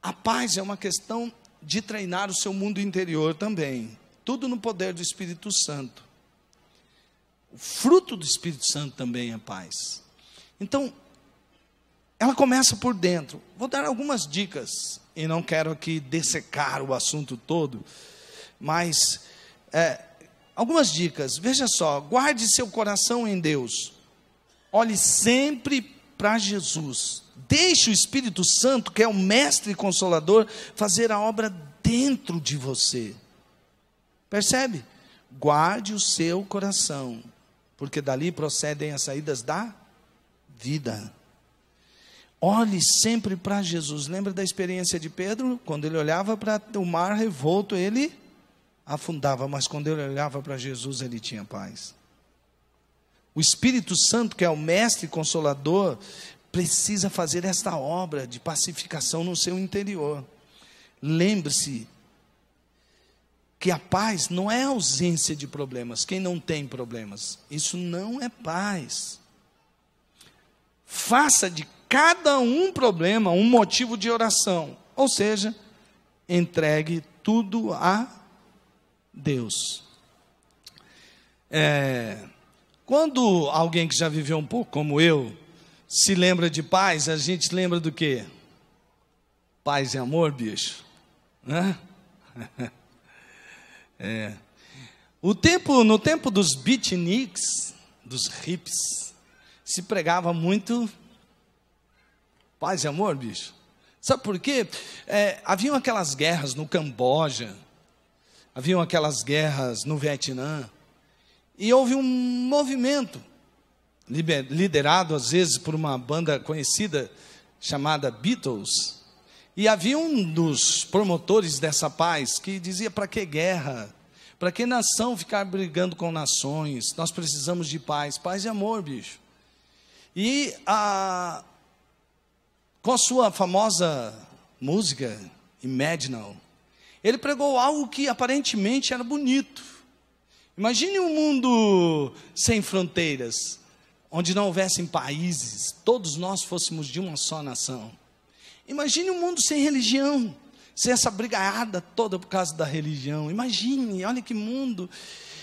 a paz é uma questão de treinar o seu mundo interior também. Tudo no poder do Espírito Santo. O fruto do Espírito Santo também é paz. Então, ela começa por dentro. Vou dar algumas dicas, e não quero aqui dessecar o assunto todo, mas algumas dicas. Veja só, guarde seu coração em Deus. Olhe sempre para Jesus. Deixe o Espírito Santo, que é o mestre consolador, fazer a obra dentro de você. Percebe? Guarde o seu coração, porque dali procedem as saídas da vida. Olhe sempre para Jesus. Lembra da experiência de Pedro? Quando ele olhava para o mar revolto, ele afundava, mas quando ele olhava para Jesus, ele tinha paz. O Espírito Santo, que é o mestre consolador, precisa fazer esta obra de pacificação no seu interior. Lembre-se que a paz não é ausência de problemas. Quem não tem problemas, isso não é paz. Faça de cada problema um motivo de oração, ou seja, entregue tudo a Deus. Quando alguém que já viveu um pouco como eu se lembra de paz, a gente lembra do quê? Paz e amor, bicho, né? No tempo dos beatniks, dos hippies, se pregava muito paz e amor, bicho. Sabe por quê? Haviam aquelas guerras no Camboja, haviam aquelas guerras no Vietnã, e houve um movimento, liderado às vezes por uma banda conhecida, chamada Beatles, e havia um dos promotores dessa paz, que dizia: para que guerra? Para que nação ficar brigando com nações? Nós precisamos de paz e amor, bicho. E com a sua famosa música, Imagine, ele pregou algo que aparentemente era bonito. Imagine um mundo sem fronteiras, onde não houvessem países, todos nós fôssemos de uma só nação. Imagine um mundo sem religião, sem essa brigaiada toda por causa da religião. Imagine, olha que mundo.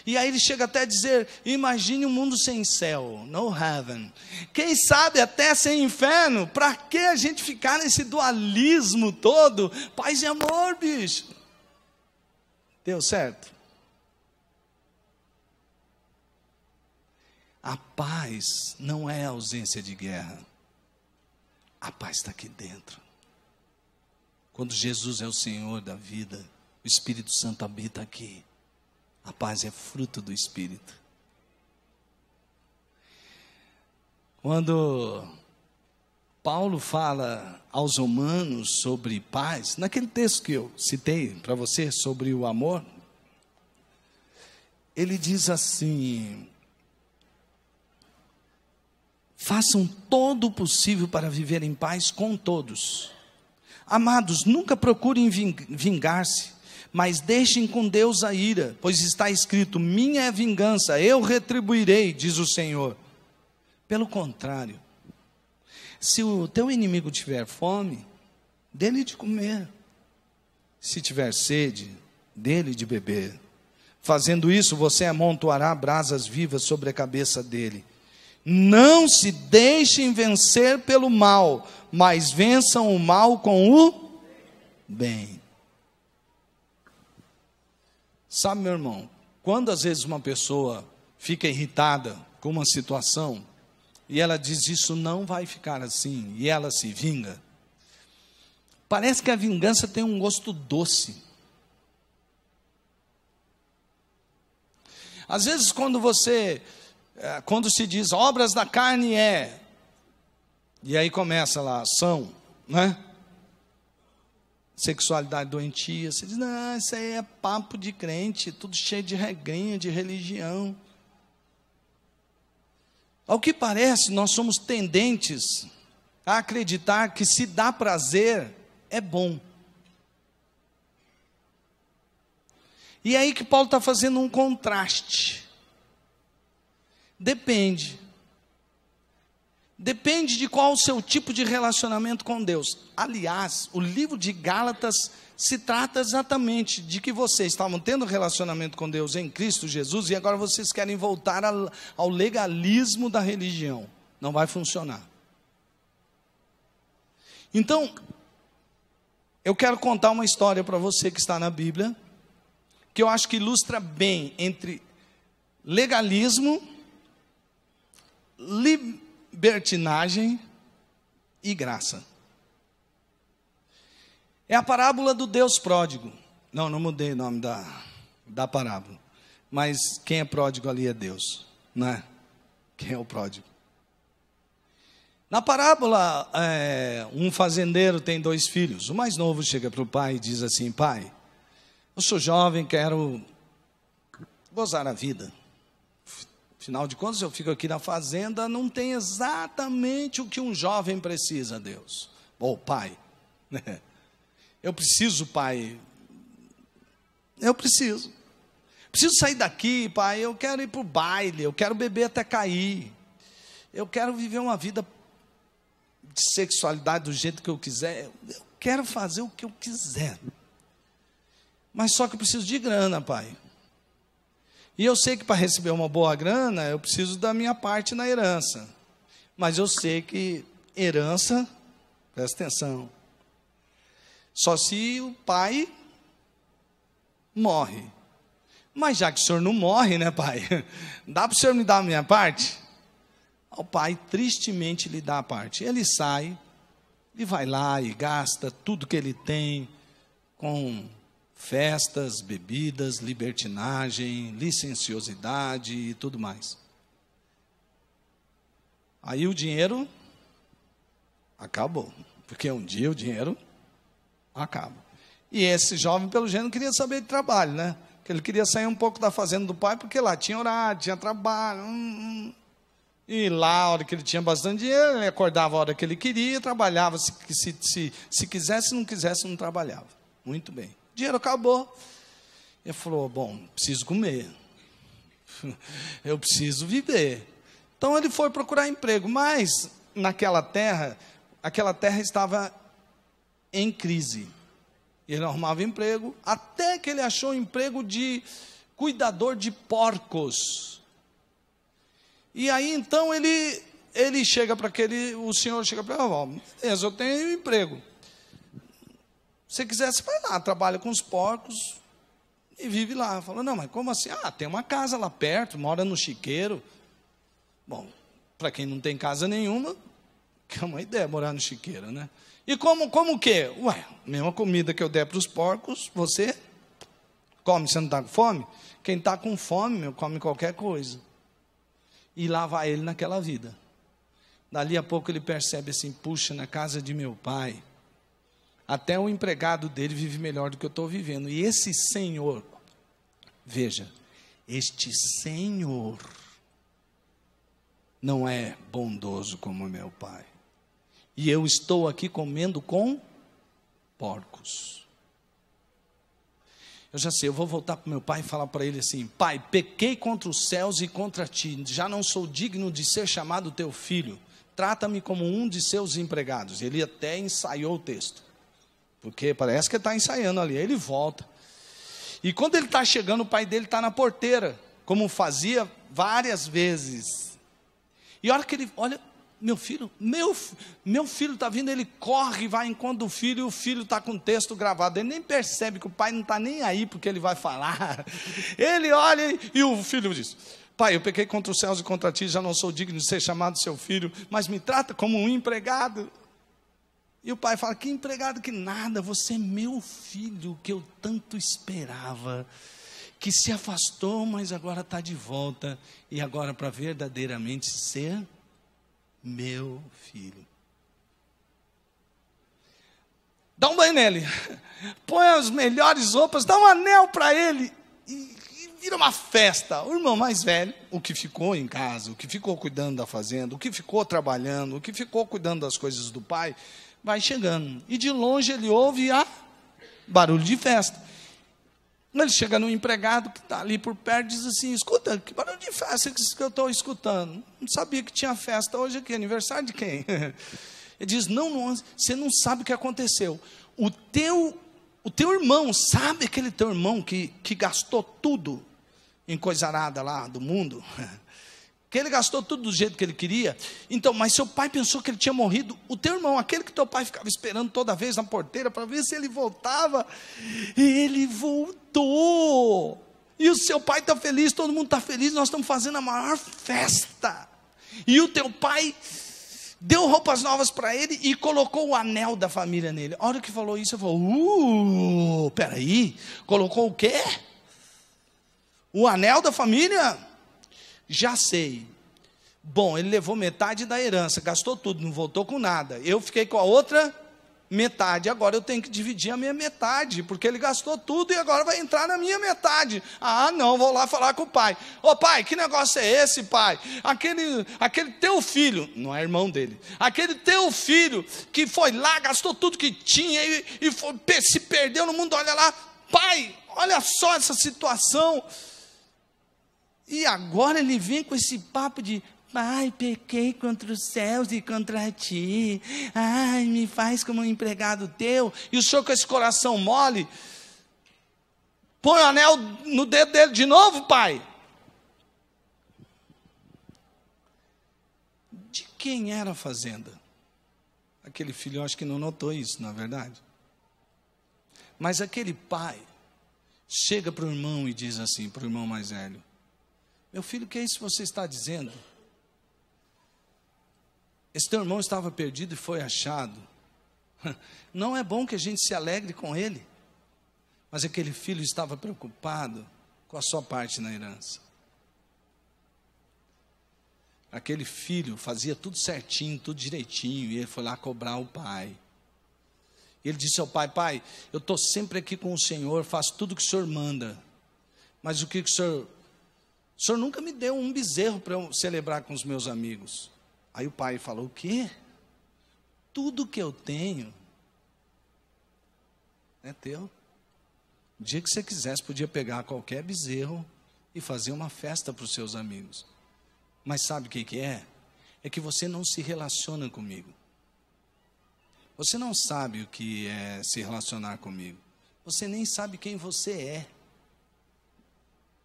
E aí ele chega até a dizer: imagine um mundo sem céu, no heaven. Quem sabe até sem inferno. Para que a gente ficar nesse dualismo todo? Paz e amor, bicho. Deu certo? A paz não é ausência de guerra. A paz está aqui dentro. Quando Jesus é o Senhor da vida, o Espírito Santo habita aqui. A paz é fruto do Espírito. Quando Paulo fala aos romanos sobre paz, naquele texto que eu citei para você sobre o amor, ele diz assim: façam todo o possível para viver em paz com todos. Amados, nunca procurem vingar-se, mas deixem com Deus a ira, pois está escrito: minha é a vingança, eu retribuirei, diz o Senhor. Pelo contrário, se o teu inimigo tiver fome, dê-lhe de comer. Se tiver sede, dê-lhe de beber. Fazendo isso, você amontoará brasas vivas sobre a cabeça dele. Não se deixem vencer pelo mal, mas vençam o mal com o bem. Sabe, meu irmão, quando às vezes uma pessoa fica irritada com uma situação, e ela diz: isso não vai ficar assim, e ela se vinga, parece que a vingança tem um gosto doce. Às vezes quando se diz obras da carne e aí começa lá, são, né? Sexualidade doentia, você diz: não, isso aí é papo de crente, tudo cheio de regrinha, de religião. Ao que parece, nós somos tendentes a acreditar que se dá prazer, é bom. E é aí que Paulo está fazendo um contraste. Depende de qual o seu tipo de relacionamento com Deus. Aliás, o livro de Gálatas se trata exatamente de que vocês estavam tendo relacionamento com Deus em Cristo Jesus, e agora vocês querem voltar ao legalismo da religião. Não vai funcionar. Então, eu quero contar uma história para você que está na Bíblia, que eu acho que ilustra bem entre legalismo, libertinagem e graça. É a parábola do Deus pródigo. Não mudei o nome da parábola. Mas quem é pródigo ali é Deus, não é? Quem é o pródigo? Na parábola, um fazendeiro tem 2 filhos. O mais novo chega para o pai e diz assim: pai, eu sou jovem, quero gozar a vida. Afinal de contas, eu fico aqui na fazenda, não tem exatamente o que um jovem precisa, Deus. Ou pai, eu preciso, pai, eu preciso sair daqui, pai, eu quero ir para o baile, eu quero beber até cair, eu quero viver uma vida de sexualidade do jeito que eu quiser, eu quero fazer o que eu quiser, mas só que eu preciso de grana, pai. E eu sei que para receber uma boa grana, eu preciso da minha parte na herança. Mas eu sei que herança, presta atenção, só se o pai morre. Mas já que o senhor não morre, né, pai? Dá para o senhor me dar a minha parte? O pai tristemente lhe dá a parte. Ele sai e vai lá e gasta tudo que ele tem com festas, bebidas, libertinagem, licenciosidade e tudo mais. Aí o dinheiro acabou, porque um dia o dinheiro acaba. E esse jovem, pelo jeito, não queria saber de trabalho, né? Porque ele queria sair um pouco da fazenda do pai, porque lá tinha horário, tinha trabalho. E lá, a hora que ele tinha bastante dinheiro, ele acordava a hora que ele queria, trabalhava, se quisesse, se não quisesse, não trabalhava. Muito bem. O dinheiro acabou. Ele falou, bom, preciso comer. Eu preciso viver. Então ele foi procurar emprego, mas naquela terra, aquela terra estava em crise. Ele não arrumava emprego, até que ele achou um emprego de cuidador de porcos. E aí então ele chega para o senhor chega para ele, beleza, eu tenho um emprego. Se você quiser, você vai lá, trabalha com os porcos e vive lá. Falou, não, mas como assim? Ah, tem uma casa lá perto, mora no chiqueiro. Bom, para quem não tem casa nenhuma, que é uma ideia morar no chiqueiro, né? E como o quê? Ué, mesma comida que eu der para os porcos, você come, você não está com fome? Quem está com fome, come qualquer coisa. E lá vai ele naquela vida. Dali a pouco ele percebe assim, puxa, na casa de meu pai, até o empregado dele vive melhor do que eu estou vivendo. E esse senhor, veja, este senhor não é bondoso como meu pai. E eu estou aqui comendo com porcos. Eu já sei, eu vou voltar para meu pai e falar para ele assim, pai, pequei contra os céus e contra ti, já não sou digno de ser chamado teu filho, trata-me como um de seus empregados. Ele até ensaiou o texto, porque parece que ele está ensaiando ali. Ele volta, e quando ele está chegando, o pai dele está na porteira, como fazia várias vezes. E a hora que ele olha, meu filho está vindo, ele corre e vai enquanto o filho está com o texto gravado, ele nem percebe que o pai não está nem aí porque ele vai falar. Ele olha e o filho diz, pai, eu pequei contra os céus e contra ti, já não sou digno de ser chamado seu filho, mas me trata como um empregado. E o pai fala, que empregado que nada, você é meu filho, que eu tanto esperava, que se afastou, mas agora está de volta, e agora para verdadeiramente ser meu filho. Dá um banho nele, põe as melhores roupas, dá um anel para ele, e vira uma festa. O irmão mais velho, o que ficou em casa, o que ficou cuidando da fazenda, o que ficou trabalhando, o que ficou cuidando das coisas do pai, vai chegando, e de longe ele ouve barulho de festa. Ele chega no empregado que está ali por perto e diz assim, escuta, que barulho de festa que eu estou escutando? Não sabia que tinha festa hoje aqui, aniversário de quem? Ele diz, não, você não sabe o que aconteceu. O teu irmão, sabe aquele teu irmão que gastou tudo em coisarada lá do mundo? Que ele gastou tudo do jeito que ele queria. Então, mas seu pai pensou que ele tinha morrido. O teu irmão, aquele que teu pai ficava esperando toda vez na porteira para ver se ele voltava, ele voltou. E o seu pai está feliz, todo mundo está feliz, nós estamos fazendo a maior festa. E o teu pai deu roupas novas para ele e colocou o anel da família nele. A hora que falou isso, eu falei, peraí, colocou o quê? O anel da família? Já sei. Bom, ele levou metade da herança, gastou tudo, não voltou com nada. Eu fiquei com a outra metade, agora eu tenho que dividir a minha metade, porque ele gastou tudo e agora vai entrar na minha metade. Ah, não, vou lá falar com o pai. Ô pai, que negócio é esse, pai? Aquele teu filho, não é irmão dele, aquele teu filho que foi lá, gastou tudo que tinha e se perdeu no mundo, olha lá, pai, olha só essa situação. E agora ele vem com esse papo de: pai, pequei contra os céus e contra ti. Ai, me faz como um empregado teu. E o senhor com esse coração mole, põe o anel no dedo dele de novo, pai. De quem era a fazenda? Aquele filho, eu acho que não notou isso, na verdade. Mas aquele pai chega para o irmão e diz assim, para o irmão mais velho: meu filho, o que é isso que você está dizendo? Esse teu irmão estava perdido e foi achado. Não é bom que a gente se alegre com ele. Mas aquele filho estava preocupado com a sua parte na herança. Aquele filho fazia tudo certinho, tudo direitinho, e ele foi lá cobrar o pai. Ele disse ao pai: pai, eu estou sempre aqui com o senhor, faço tudo o que o senhor manda. Mas o que o senhor nunca me deu um bezerro para eu celebrar com os meus amigos. Aí o pai falou: o quê? Tudo que eu tenho é teu. O dia que você quisesse, podia pegar qualquer bezerro e fazer uma festa para os seus amigos. Mas sabe o que é? É que você não se relaciona comigo. Você não sabe o que é se relacionar comigo. Você nem sabe quem você é.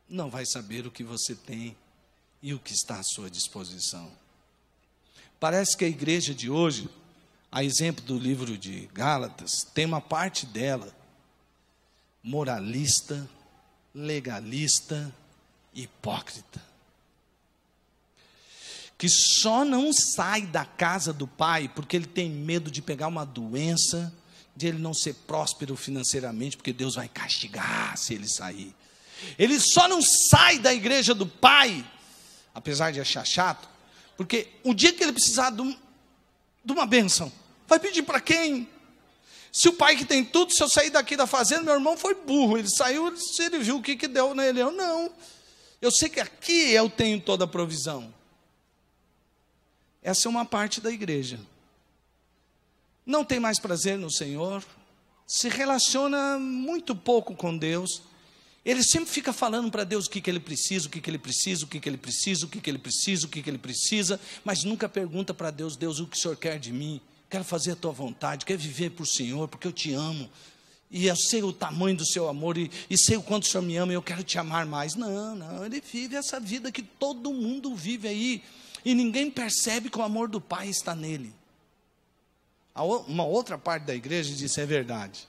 Não vai saber o que você tem e o que está à sua disposição. Parece que a igreja de hoje, a exemplo do livro de Gálatas, tem uma parte dela moralista, legalista, hipócrita, que só não sai da casa do pai porque ele tem medo de pegar uma doença, de ele não ser próspero financeiramente, porque Deus vai castigar se ele sair. Ele só não sai da igreja do pai, apesar de achar chato, porque o dia que ele precisar de uma bênção, vai pedir para quem? Se o pai que tem tudo, se eu sair daqui da fazenda, meu irmão foi burro, ele saiu, ele viu o que deu nele. Eu não, eu sei que aqui eu tenho toda a provisão. Essa é uma parte da igreja. Não tem mais prazer no Senhor, se relaciona muito pouco com Deus. Ele sempre fica falando para Deus o que ele precisa, o que ele precisa, o que ele precisa, o que ele precisa, o que ele precisa, mas nunca pergunta para Deus: Deus, o que o Senhor quer de mim? Quero fazer a tua vontade, quero viver por Senhor, porque eu te amo, e eu sei o tamanho do seu amor, e sei o quanto o Senhor me ama, e eu quero te amar mais. Não, ele vive essa vida que todo mundo vive aí, e ninguém percebe que o amor do Pai está nele. Uma outra parte da igreja disse: é verdade.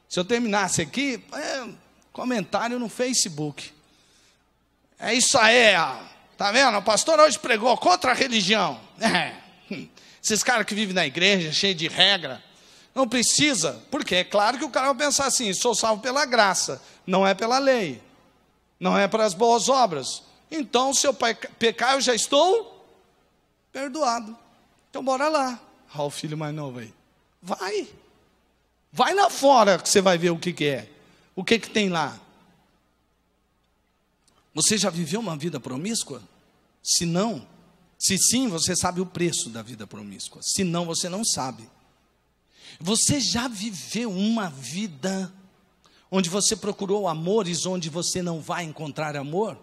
Se eu terminasse aqui, comentário no Facebook. É isso aí, tá vendo? O pastor hoje pregou contra a religião. Esses caras que vivem na igreja, cheio de regra, não precisa, porque é claro que o cara vai pensar assim: sou salvo pela graça, não é pela lei, não é pelas boas obras. Então, se eu pecar, eu já estou perdoado. Então, bora lá. Olha o filho mais novo aí. Vai lá fora que você vai ver o que é. O que tem lá? Você já viveu uma vida promíscua? Se não, se sim, você sabe o preço da vida promíscua. Se não, você não sabe. Você já viveu uma vida onde você procurou amores onde você não vai encontrar amor?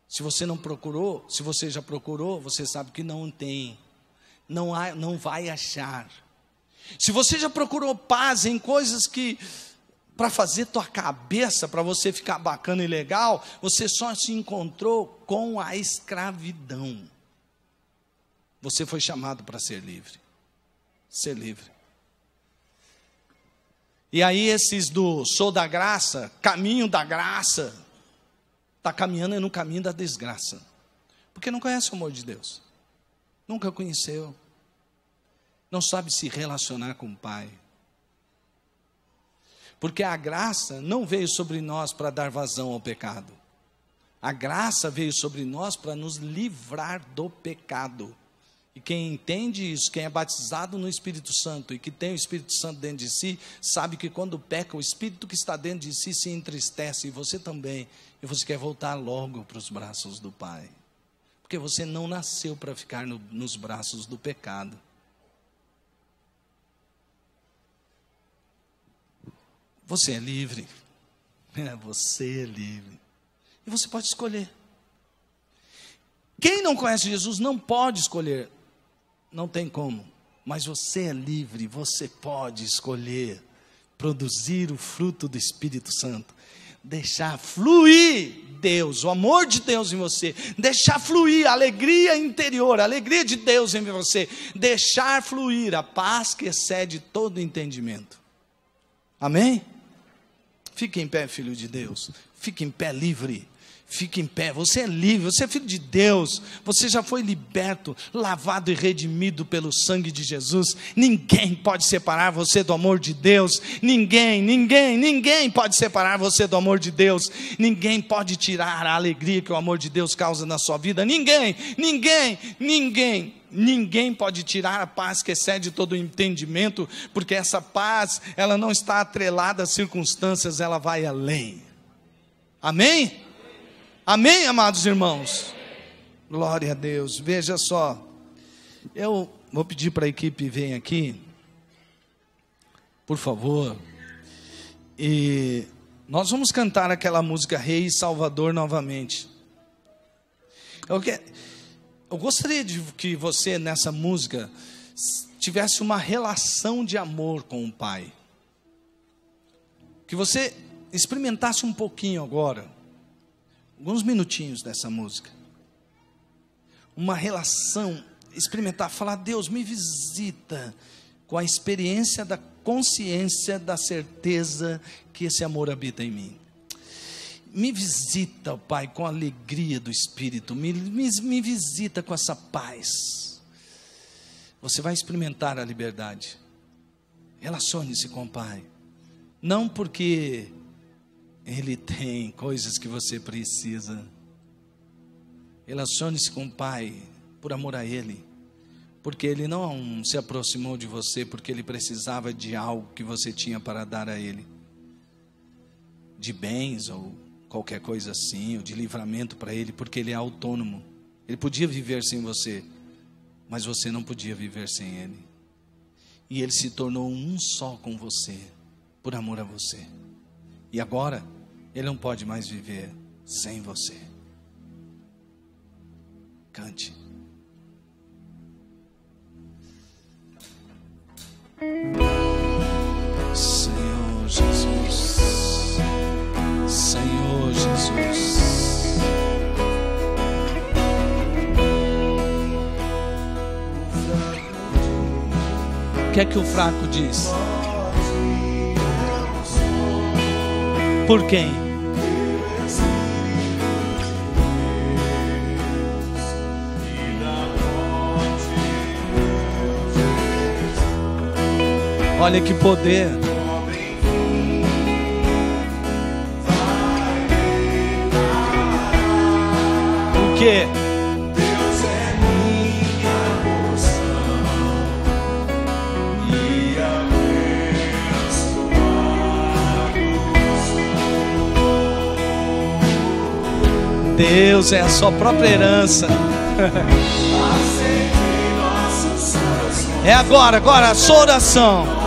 Se você não procurou, se você já procurou, você sabe que não tem. Não vai achar. Se você já procurou paz em coisas que, para fazer tua cabeça, para você ficar bacana e legal, você só se encontrou com a escravidão. Você foi chamado para ser livre. Ser livre. E aí esses do sou da graça, caminho da graça, está caminhando no caminho da desgraça, porque não conhece o amor de Deus, nunca conheceu, não sabe se relacionar com o Pai. Porque a graça não veio sobre nós para dar vazão ao pecado. A graça veio sobre nós para nos livrar do pecado. E quem entende isso, quem é batizado no Espírito Santo e que tem o Espírito Santo dentro de si, sabe que quando peca, o Espírito que está dentro de si se entristece, e você também, e você quer voltar logo para os braços do Pai. Porque você não nasceu para ficar nos braços do pecado. Você é livre. Você é livre. E você pode escolher. Quem não conhece Jesus não pode escolher. Não tem como. Mas você é livre. Você pode escolher produzir o fruto do Espírito Santo. Deixar fluir Deus, o amor de Deus em você. Deixar fluir a alegria interior, a alegria de Deus em você. Deixar fluir a paz que excede todo entendimento. Amém? Fique em pé, filho de Deus. Fique em pé, livre. Fique em pé. Você é livre. Você é filho de Deus. Você já foi liberto, lavado e redimido pelo sangue de Jesus. Ninguém pode separar você do amor de Deus. Ninguém pode separar você do amor de Deus. Ninguém pode tirar a alegria que o amor de Deus causa na sua vida. Ninguém pode tirar a paz que excede todo o entendimento, porque essa paz, ela não está atrelada às circunstâncias, ela vai além. Amém? Amém, amados irmãos? Glória a Deus. Veja só, eu vou pedir para a equipe vir aqui, por favor, e nós vamos cantar aquela música Rei e Salvador novamente. Eu gostaria de que você, nessa música, tivesse uma relação de amor com o Pai. Que você experimentasse um pouquinho agora, alguns minutinhos dessa música. Uma relação, experimentar, falar: Deus, me visita com a experiência da consciência, da certeza que esse amor habita em mim. Me visita, Pai, com a alegria do Espírito. Me visita com essa paz. Você vai experimentar a liberdade. Relacione-se com o Pai. Não porque Ele tem coisas que você precisa. Relacione-se com o Pai por amor a Ele. Porque Ele não se aproximou de você porque Ele precisava de algo que você tinha para dar a Ele. De bens ou qualquer coisa assim, ou de livramento para Ele, porque Ele é autônomo. Ele podia viver sem você, mas você não podia viver sem Ele. E Ele se tornou um só com você, por amor a você. E agora, Ele não pode mais viver sem você. Cante. Senhor Jesus, Senhor Jesus. O que é que o fraco diz? Por quem? Olha que poder. O que? Deus é minha porção e abençoado. Deus é a sua própria herança. É agora a sua oração.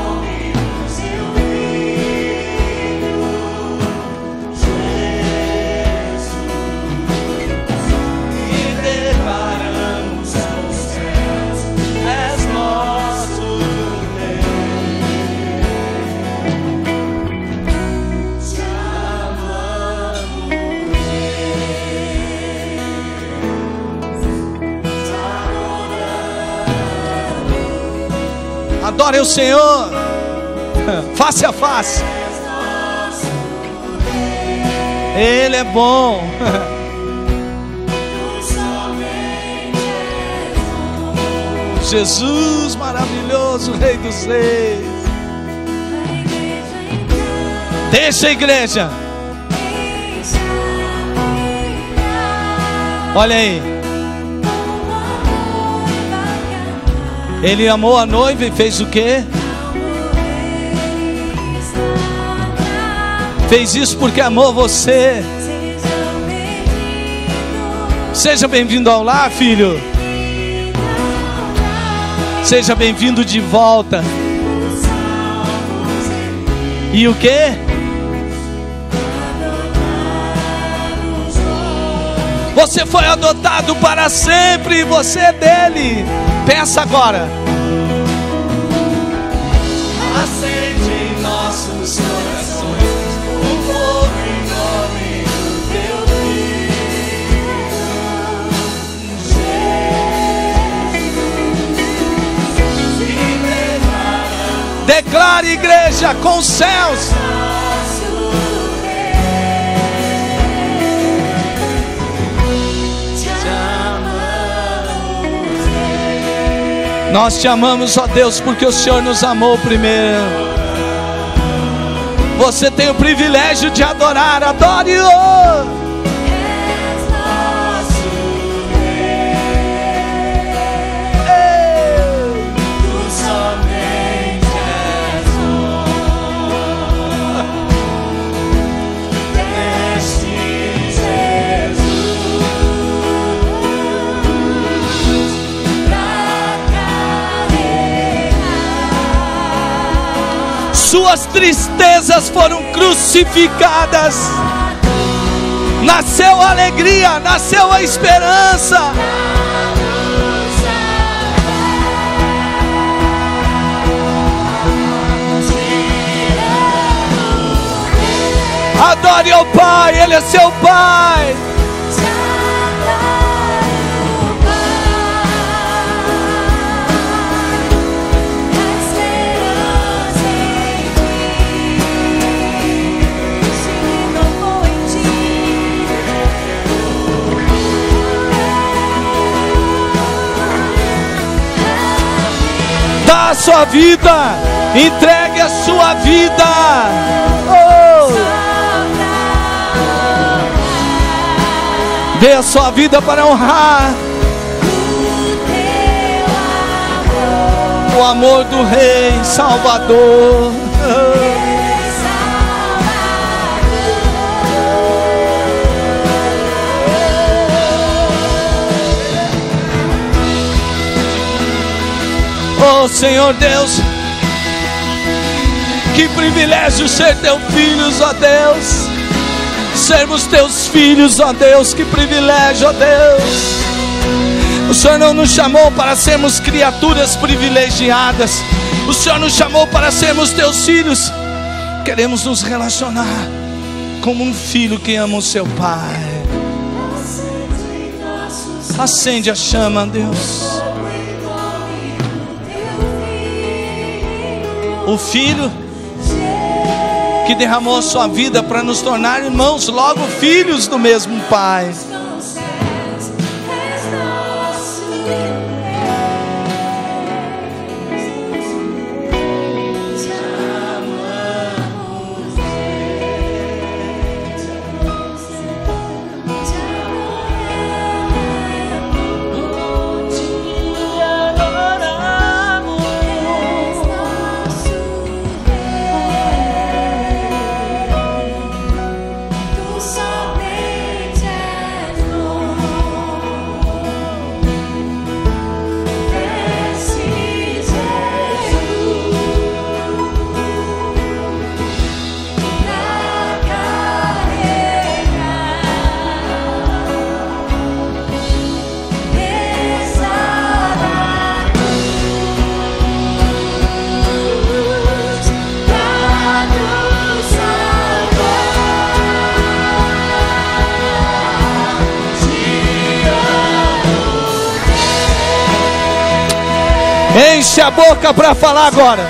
Adore o Senhor, face a face. Ele é bom. Jesus maravilhoso, Rei dos Reis. Deixa a igreja. Olha aí. Ele amou a noiva e fez o quê? Fez isso porque amou você. Seja bem-vindo ao lar, filho. Seja bem-vindo de volta. E o quê? Você foi adotado para sempre e você é dele. Peça agora. Acende em nossos corações o fogo em nome do teu Filho. Declare, igreja, com os céus. Nós te amamos, ó Deus, porque o Senhor nos amou primeiro. Você tem o privilégio de adorar, adore-o. Suas tristezas foram crucificadas. Nasceu a alegria, nasceu a esperança. Adore ao Pai, Ele é seu Pai. Dá a sua vida, entregue a sua vida. Dê a sua vida para honrar o amor do Rei Salvador. Oh Senhor Deus, que privilégio ser teu filhos, ó Deus. Sermos teus filhos, ó Deus, que privilégio, ó Deus. O Senhor não nos chamou para sermos criaturas privilegiadas. O Senhor nos chamou para sermos teus filhos. Queremos nos relacionar como um filho que ama o seu pai. Acende a chama, Deus. O Filho que derramou a sua vida para nos tornar irmãos, logo filhos do mesmo Pai. Enche a boca para falar agora.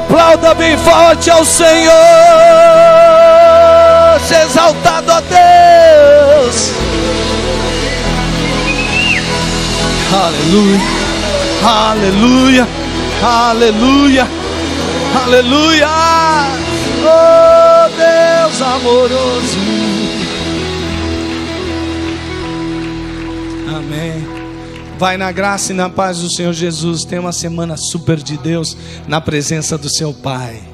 Aplauda bem forte ao Senhor. Seja exaltado a Deus. Aleluia, aleluia, aleluia, aleluia. Oh Deus amoroso. Amém. Vai na graça e na paz do Senhor Jesus. Tenha uma semana super de Deus na presença do seu Pai.